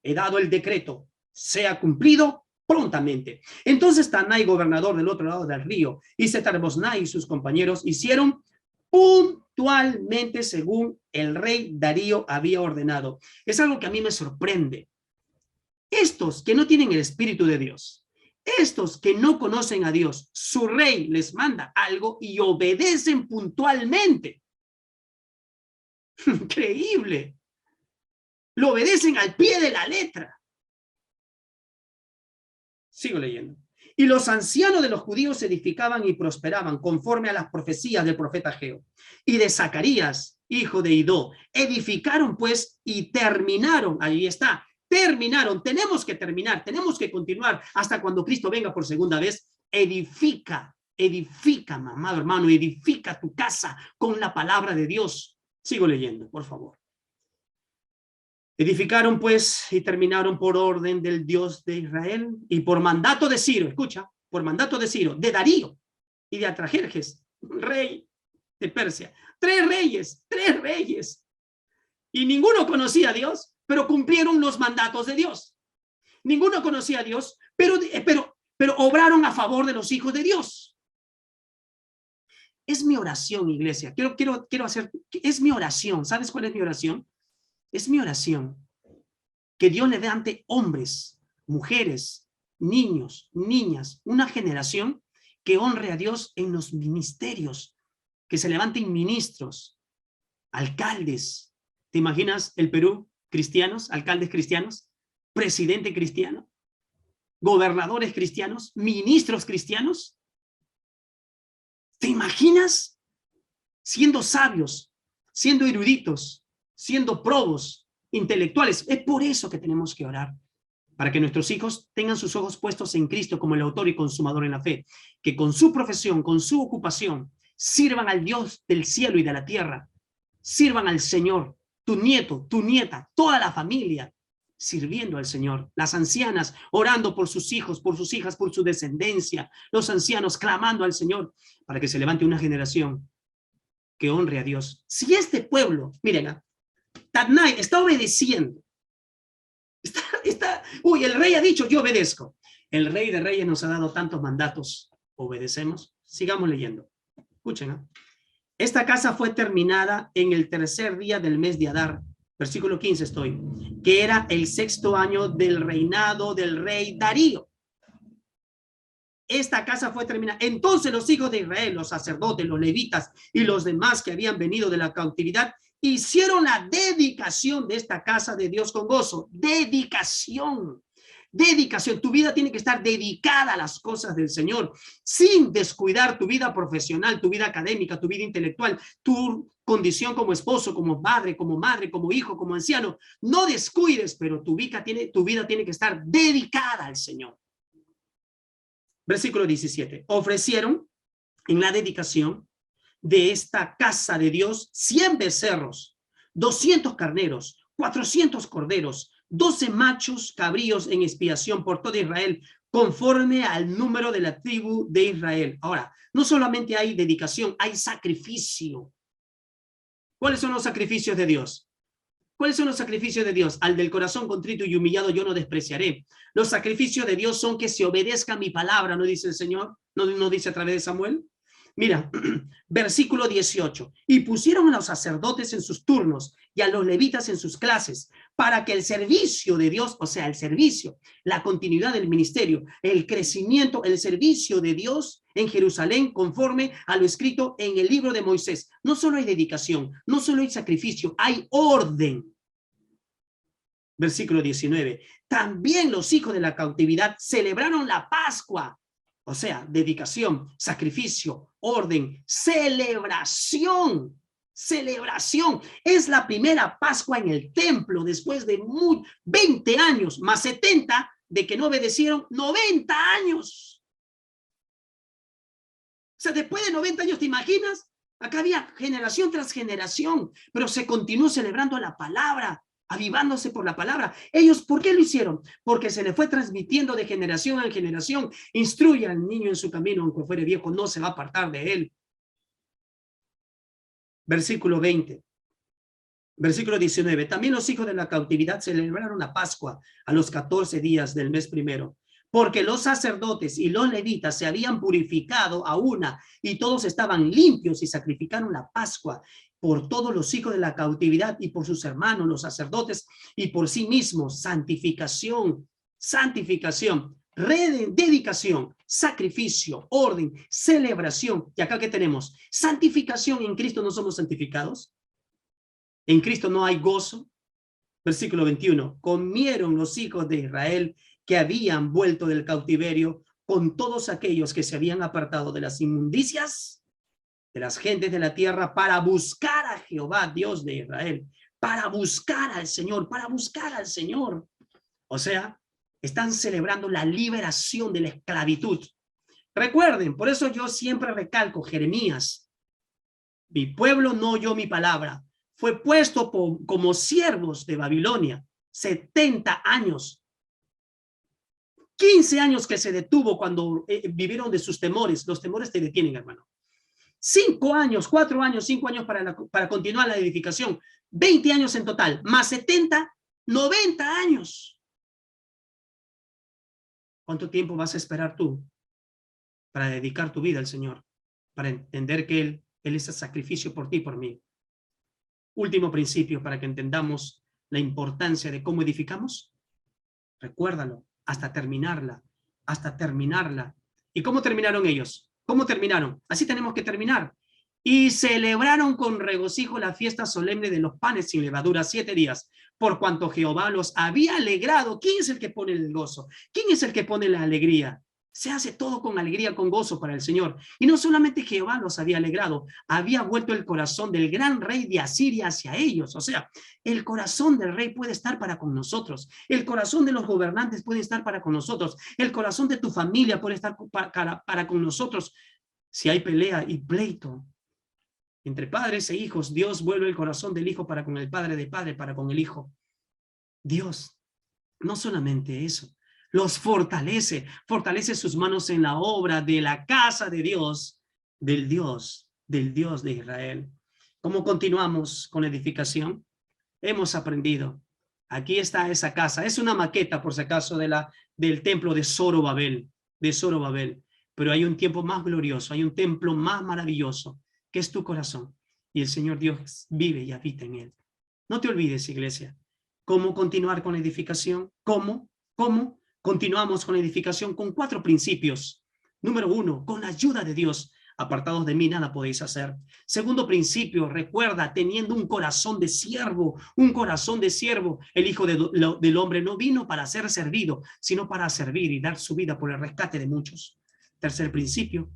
he dado el decreto, sea cumplido prontamente. Entonces Tanai, gobernador del otro lado del río, y Setar-Boznai y sus compañeros hicieron puntualmente según el rey Darío había ordenado. Es algo que a mí me sorprende. Estos que no tienen el Espíritu de Dios, estos que no conocen a Dios, su rey les manda algo y obedecen puntualmente. Increíble. Lo obedecen al pie de la letra. Sigo leyendo. Y los ancianos de los judíos edificaban y prosperaban conforme a las profecías del profeta Ageo y de Zacarías, hijo de Idó. Edificaron pues y terminaron, ahí está, terminaron, tenemos que terminar, tenemos que continuar hasta cuando Cristo venga por segunda vez. Edifica, edifica, mamá, hermano, edifica tu casa con la palabra de Dios. Sigo leyendo, por favor. Edificaron pues y terminaron por orden del Dios de Israel y por mandato de Ciro, escucha, por mandato de Ciro, de Darío y de Atrajerjes, rey de Persia. Tres reyes. Y ninguno conocía a Dios, pero cumplieron los mandatos de Dios. Ninguno conocía a Dios, pero obraron a favor de los hijos de Dios. Es mi oración, iglesia. Quiero hacer, es mi oración. ¿Sabes cuál es mi oración? Es mi oración que Dios levante hombres, mujeres, niños, niñas, una generación que honre a Dios en los ministerios, que se levanten ministros, alcaldes. ¿Te imaginas el Perú? Cristianos, alcaldes cristianos, presidente cristiano, gobernadores cristianos, ministros cristianos. ¿Te imaginas? Siendo sabios, siendo eruditos, siendo probos, intelectuales. Es por eso que tenemos que orar, para que nuestros hijos tengan sus ojos puestos en Cristo como el autor y consumador en la fe, que con su profesión, con su ocupación, sirvan al Dios del cielo y de la tierra, sirvan al Señor, tu nieto, tu nieta, toda la familia, sirviendo al Señor, las ancianas orando por sus hijos, por sus hijas, por su descendencia, los ancianos clamando al Señor, para que se levante una generación que honre a Dios. Si este pueblo, miren, Tadnai está obedeciendo. Uy, el rey ha dicho, yo obedezco. El rey de reyes nos ha dado tantos mandatos. ¿Obedecemos? Sigamos leyendo. Escuchen, ¿eh? Esta casa fue terminada en el tercer día del mes de Adar. Versículo 15 estoy. Que era el 6º año del reinado del rey Darío. Esta casa fue terminada. Entonces los hijos de Israel, los sacerdotes, los levitas y los demás que habían venido de la cautividad, hicieron la dedicación de esta casa de Dios con gozo. Dedicación. Dedicación. Tu vida tiene que estar dedicada a las cosas del Señor, sin descuidar tu vida profesional, tu vida académica, tu vida intelectual, tu condición como esposo, como padre, como madre, como hijo, como anciano. No descuides, pero tu vida tiene que estar dedicada al Señor. Versículo 17. Ofrecieron en la dedicación de esta casa de Dios 100 becerros, 200 carneros, 400 corderos, 12 machos cabríos en expiación por todo Israel, conforme al número de la tribu de Israel. Ahora, no solamente hay dedicación, hay sacrificio. ¿Cuáles son los sacrificios de Dios? ¿Cuáles son los sacrificios de Dios? Al del corazón contrito y humillado yo no despreciaré. Los sacrificios de Dios son que se obedezca mi palabra, ¿no dice el Señor? ¿No dice a través de Samuel? Mira, versículo 18. Y pusieron a los sacerdotes en sus turnos y a los levitas en sus clases, para que el servicio de Dios, o sea, el servicio, la continuidad del ministerio, el crecimiento, el servicio de Dios en Jerusalén, conforme a lo escrito en el libro de Moisés. No solo hay dedicación, no solo hay sacrificio, hay orden. Versículo 19. También los hijos de la cautividad celebraron la Pascua. O sea, dedicación, sacrificio, orden, celebración. Celebración. Es la primera Pascua en el templo después de 20 años, más 70 de que no obedecieron, 90 años. O sea, después de 90 años, ¿te imaginas? Acá había generación tras generación, pero se continuó celebrando la palabra, avivándose por la palabra. Ellos, ¿por qué lo hicieron? Porque se le fue transmitiendo de generación en generación. Instruye al niño en su camino, aunque fuere viejo, no se va a apartar de él. Versículo 20. Versículo 19. También los hijos de la cautividad celebraron la Pascua a los 14 días del mes primero, porque los sacerdotes y los levitas se habían purificado a una y todos estaban limpios y sacrificaron la Pascua por todos los hijos de la cautividad y por sus hermanos, los sacerdotes, y por sí mismos. Santificación, santificación, dedicación, sacrificio, orden, celebración. Y acá, ¿qué tenemos? Santificación. En Cristo no somos santificados. En Cristo no hay gozo. Versículo 21. Comieron los hijos de Israel que habían vuelto del cautiverio con todos aquellos que se habían apartado de las inmundicias de las gentes de la tierra para buscar a Jehová, Dios de Israel, para buscar al Señor, para buscar al Señor. O sea, están celebrando la liberación de la esclavitud. Recuerden, por eso yo siempre recalco Jeremías: mi pueblo no oyó mi palabra, fue puesto como siervos de Babilonia, 70 años. 15 años que se detuvo cuando vivieron de sus temores. Los temores te detienen, hermano. 5 años, 4 años, 5 años para continuar la edificación. 20 años en total, más 70, 90 años. ¿Cuánto tiempo vas a esperar tú para dedicar tu vida al Señor? Para entender que Él es el sacrificio por ti y por mí. Último principio para que entendamos la importancia de cómo edificamos. Recuérdalo, hasta terminarla, hasta terminarla. ¿Y cómo terminaron ellos? ¿Cómo terminaron? Así tenemos que terminar. Y celebraron con regocijo la fiesta solemne de los panes sin levadura 7 días, por cuanto Jehová los había alegrado. ¿Quién es el que pone el gozo? ¿Quién es el que pone la alegría? Se hace todo con alegría, con gozo para el Señor. Y no solamente Jehová los había alegrado, había vuelto el corazón del gran rey de Asiria hacia ellos. O sea, el corazón del rey puede estar para con nosotros. El corazón de los gobernantes puede estar para con nosotros. El corazón de tu familia puede estar para con nosotros. Si hay pelea y pleito entre padres e hijos, Dios vuelve el corazón del hijo para con el padre, de padre para con el hijo. Dios, no solamente eso, los fortalece sus manos en la obra de la casa de Dios, del Dios de Israel. ¿Cómo continuamos con edificación? Hemos aprendido. Aquí está esa casa. Es una maqueta, por si acaso, del templo de Zorobabel, Pero hay un tiempo más glorioso, hay un templo más maravilloso, que es tu corazón. Y el Señor Dios vive y habita en él. No te olvides, iglesia. ¿Cómo continuar con la edificación? ¿Cómo? Continuamos con la edificación con 4 principios. Número 1, con la ayuda de Dios. Apartados de mí nada podéis hacer. Segundo principio, recuerda, teniendo un corazón de siervo, el Hijo del Hombre no vino para ser servido, sino para servir y dar su vida por el rescate de muchos. Tercer principio,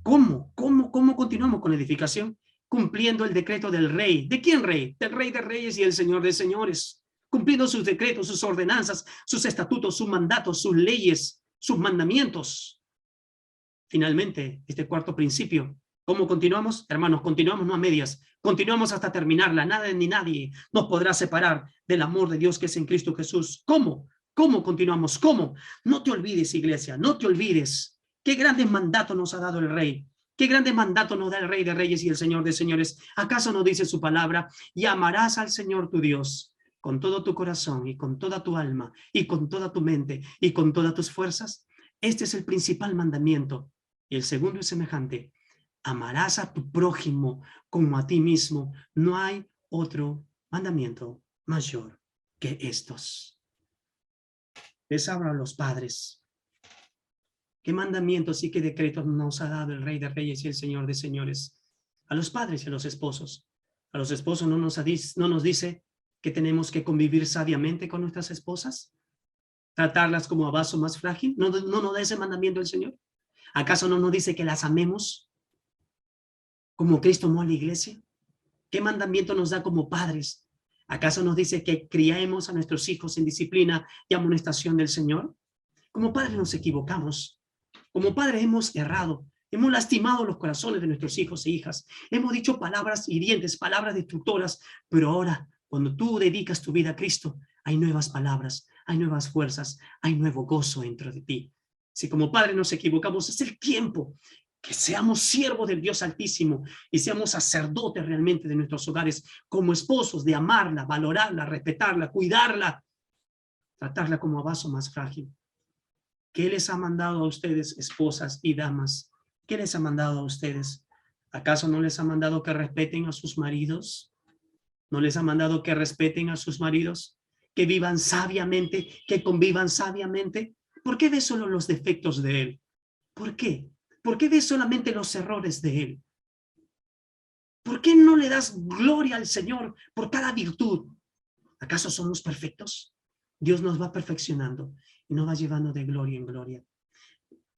¿cómo continuamos con la edificación? Cumpliendo el decreto del rey. ¿De quién rey? Del Rey de Reyes y el Señor de Señores. Cumpliendo sus decretos, sus ordenanzas, sus estatutos, sus mandatos, sus leyes, sus mandamientos. Finalmente, este cuarto principio, ¿cómo continuamos? Hermanos, continuamos no a medias, continuamos hasta terminarla. Nada ni nadie nos podrá separar del amor de Dios que es en Cristo Jesús. ¿Cómo? ¿Cómo continuamos? ¿Cómo? No te olvides, iglesia, no te olvides. Qué grandes mandatos nos ha dado el Rey. Qué grandes mandatos nos da el Rey de Reyes y el Señor de Señores. ¿Acaso no dice su palabra? Y amarás al Señor tu Dios con todo tu corazón y con toda tu alma y con toda tu mente y con todas tus fuerzas. Este es el principal mandamiento. Y el segundo es semejante: amarás a tu prójimo como a ti mismo. No hay otro mandamiento mayor que estos. Les hablo a los padres. ¿Qué mandamientos y qué decretos nos ha dado el Rey de Reyes y el Señor de Señores? A los padres y a los esposos. A los esposos no nos dice que tenemos que convivir sabiamente con nuestras esposas, tratarlas como a vaso más frágil. ¿No nos da ese mandamiento el Señor? ¿Acaso no nos dice que las amemos como Cristo amó a la iglesia? ¿Qué mandamiento nos da como padres? ¿Acaso nos dice que criemos a nuestros hijos en disciplina y amonestación del Señor? Como padres nos equivocamos. Como padres hemos errado. Hemos lastimado los corazones de nuestros hijos e hijas. Hemos dicho palabras hirientes, palabras destructoras. Pero ahora, cuando tú dedicas tu vida a Cristo, hay nuevas palabras, hay nuevas fuerzas, hay nuevo gozo dentro de ti. Si como padres nos equivocamos, es el tiempo que seamos siervos del Dios Altísimo y seamos sacerdotes realmente de nuestros hogares, como esposos, de amarla, valorarla, respetarla, cuidarla, tratarla como a vaso más frágil. ¿Qué les ha mandado a ustedes, esposas y damas? ¿Qué les ha mandado a ustedes? ¿Acaso no les ha mandado que respeten a sus maridos? ¿No les ha mandado que respeten a sus maridos? ¿Que vivan sabiamente? ¿Que convivan sabiamente? ¿Por qué ves solo los defectos de él? ¿Por qué? ¿Por qué ves solamente los errores de él? ¿Por qué no le das gloria al Señor por cada virtud? ¿Acaso somos perfectos? Dios nos va perfeccionando y nos va llevando de gloria en gloria.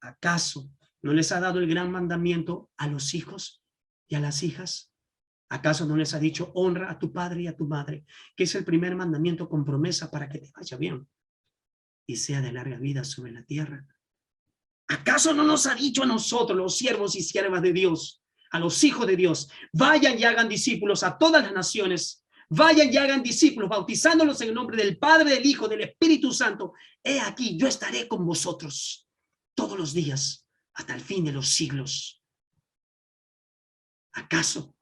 ¿Acaso no les ha dado el gran mandamiento a los hijos? ¿Y a las hijas? ¿Acaso no les ha dicho, honra a tu padre y a tu madre, que es el primer mandamiento con promesa para que te vaya bien y sea de larga vida sobre la tierra? ¿Acaso no nos ha dicho a nosotros, los siervos y siervas de Dios, a los hijos de Dios, vayan y hagan discípulos a todas las naciones, vayan y hagan discípulos, bautizándolos en el nombre del Padre, del Hijo, del Espíritu Santo? He aquí, yo estaré con vosotros todos los días hasta el fin de los siglos. ¿Acaso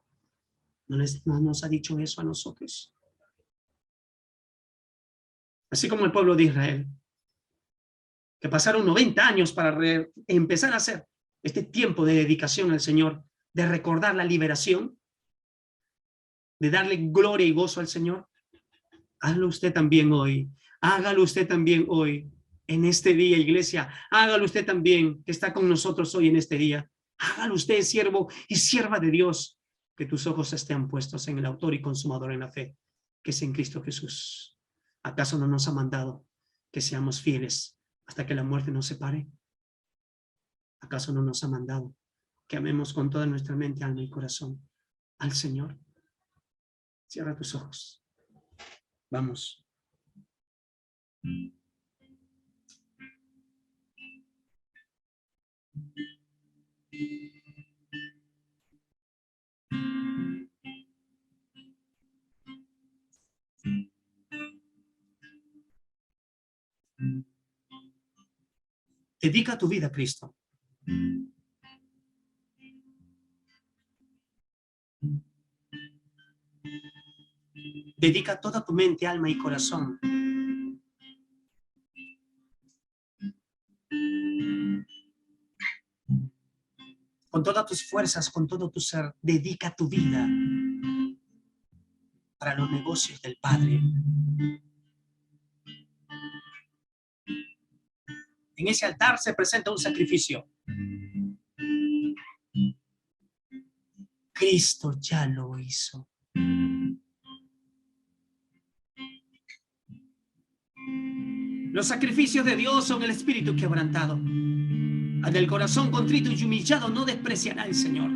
no nos ha dicho eso a nosotros? Así como el pueblo de Israel, que pasaron 90 años para empezar a hacer este tiempo de dedicación al Señor, de recordar la liberación, de darle gloria y gozo al Señor. Hágalo usted también hoy. Hágalo usted también hoy, en este día, iglesia. Hágalo usted también, que está con nosotros hoy en este día. Hágalo usted, siervo y sierva de Dios, que tus ojos estén puestos en el autor y consumador en la fe, que es en Cristo Jesús. ¿Acaso no nos ha mandado que seamos fieles hasta que la muerte nos separe? ¿Acaso no nos ha mandado que amemos con toda nuestra mente, alma y corazón al Señor? Cierra tus ojos. Vamos. Dedica tu vida a Cristo. Dedica toda tu mente, alma y corazón. Con todas tus fuerzas, con todo tu ser, dedica tu vida para los negocios del Padre. En ese altar se presenta un sacrificio. Cristo ya lo hizo. Los sacrificios de Dios son el espíritu quebrantado. Al del corazón contrito y humillado no despreciará el Señor.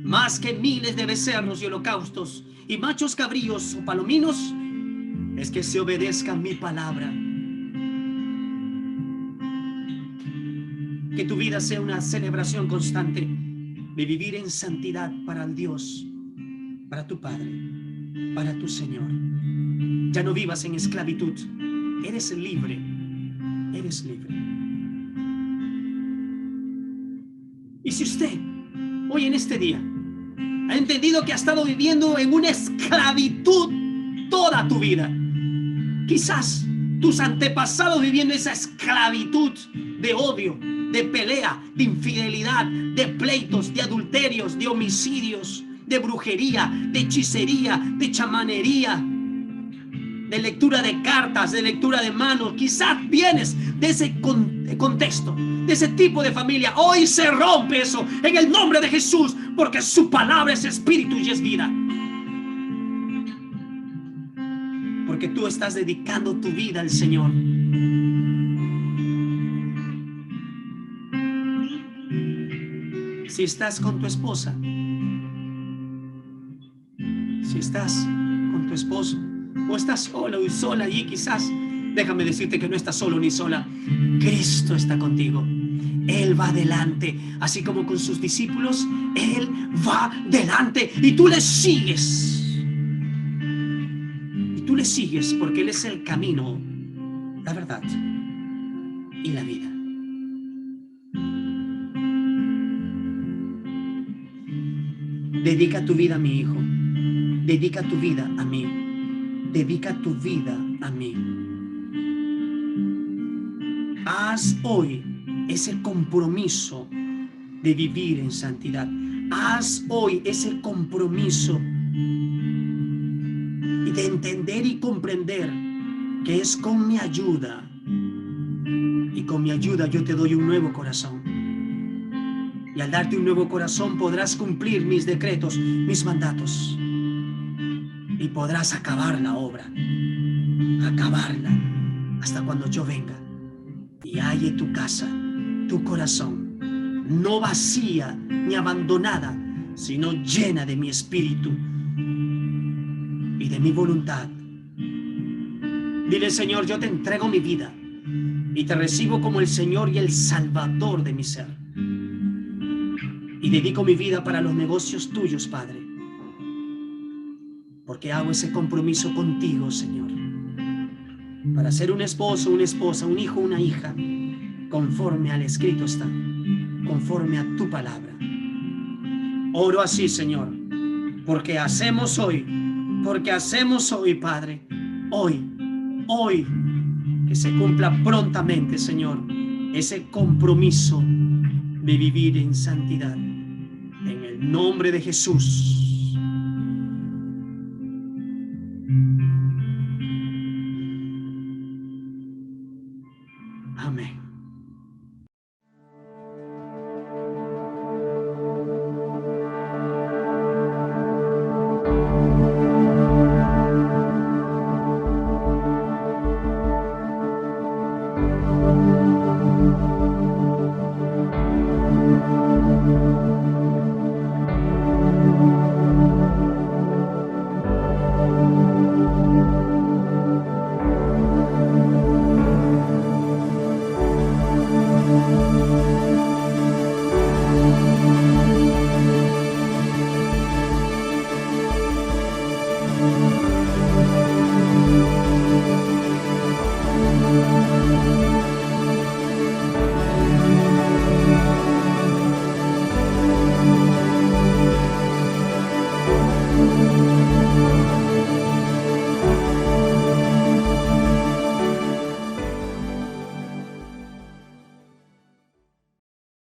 Más que miles de becerros y holocaustos y machos cabríos o palominos, es que se obedezca mi palabra. Que tu vida sea una celebración constante de vivir en santidad para el Dios, para tu Padre, para tu Señor. Ya no vivas en esclavitud. Eres libre. Eres libre. Y si usted, hoy en este día, ha entendido que ha estado viviendo en una esclavitud toda tu vida, quizás tus antepasados viviendo esa esclavitud de odio, de pelea, de infidelidad, de pleitos, de adulterios, de homicidios, de brujería, de hechicería, de chamanería, de lectura de cartas, de lectura de manos. Quizás vienes de ese contexto, de ese tipo de familia. Hoy se rompe eso en el nombre de Jesús, porque su palabra es espíritu y es vida. Porque tú estás dedicando tu vida al Señor. Si estás con tu esposa, si estás con tu esposo, o estás solo y sola allí, quizás, déjame decirte que no estás solo ni sola. Cristo está contigo. Él va adelante, así como con sus discípulos. Él va delante y tú le sigues. Y tú le sigues porque Él es el camino, la verdad y la vida. Dedica tu vida a mi hijo. Dedica tu vida a mí. Dedica tu vida a mí. Haz hoy ese compromiso de vivir en santidad. Haz hoy ese compromiso y de entender y comprender que es con mi ayuda. Y con mi ayuda yo te doy un nuevo corazón. Y al darte un nuevo corazón podrás cumplir mis decretos, mis mandatos. Y podrás acabar la obra. Acabarla hasta cuando yo venga y halle tu casa, tu corazón no vacía ni abandonada, sino llena de mi espíritu y de mi voluntad. Dile, Señor, yo te entrego mi vida y te recibo como el Señor y el Salvador de mi ser. Y dedico mi vida para los negocios tuyos, Padre, porque hago ese compromiso contigo, Señor, para ser un esposo, una esposa, un hijo, una hija, conforme al escrito está, conforme a tu palabra. Oro así, Señor, porque hacemos hoy, Padre, hoy, que se cumpla prontamente, Señor, ese compromiso de vivir en santidad. En el nombre de Jesús.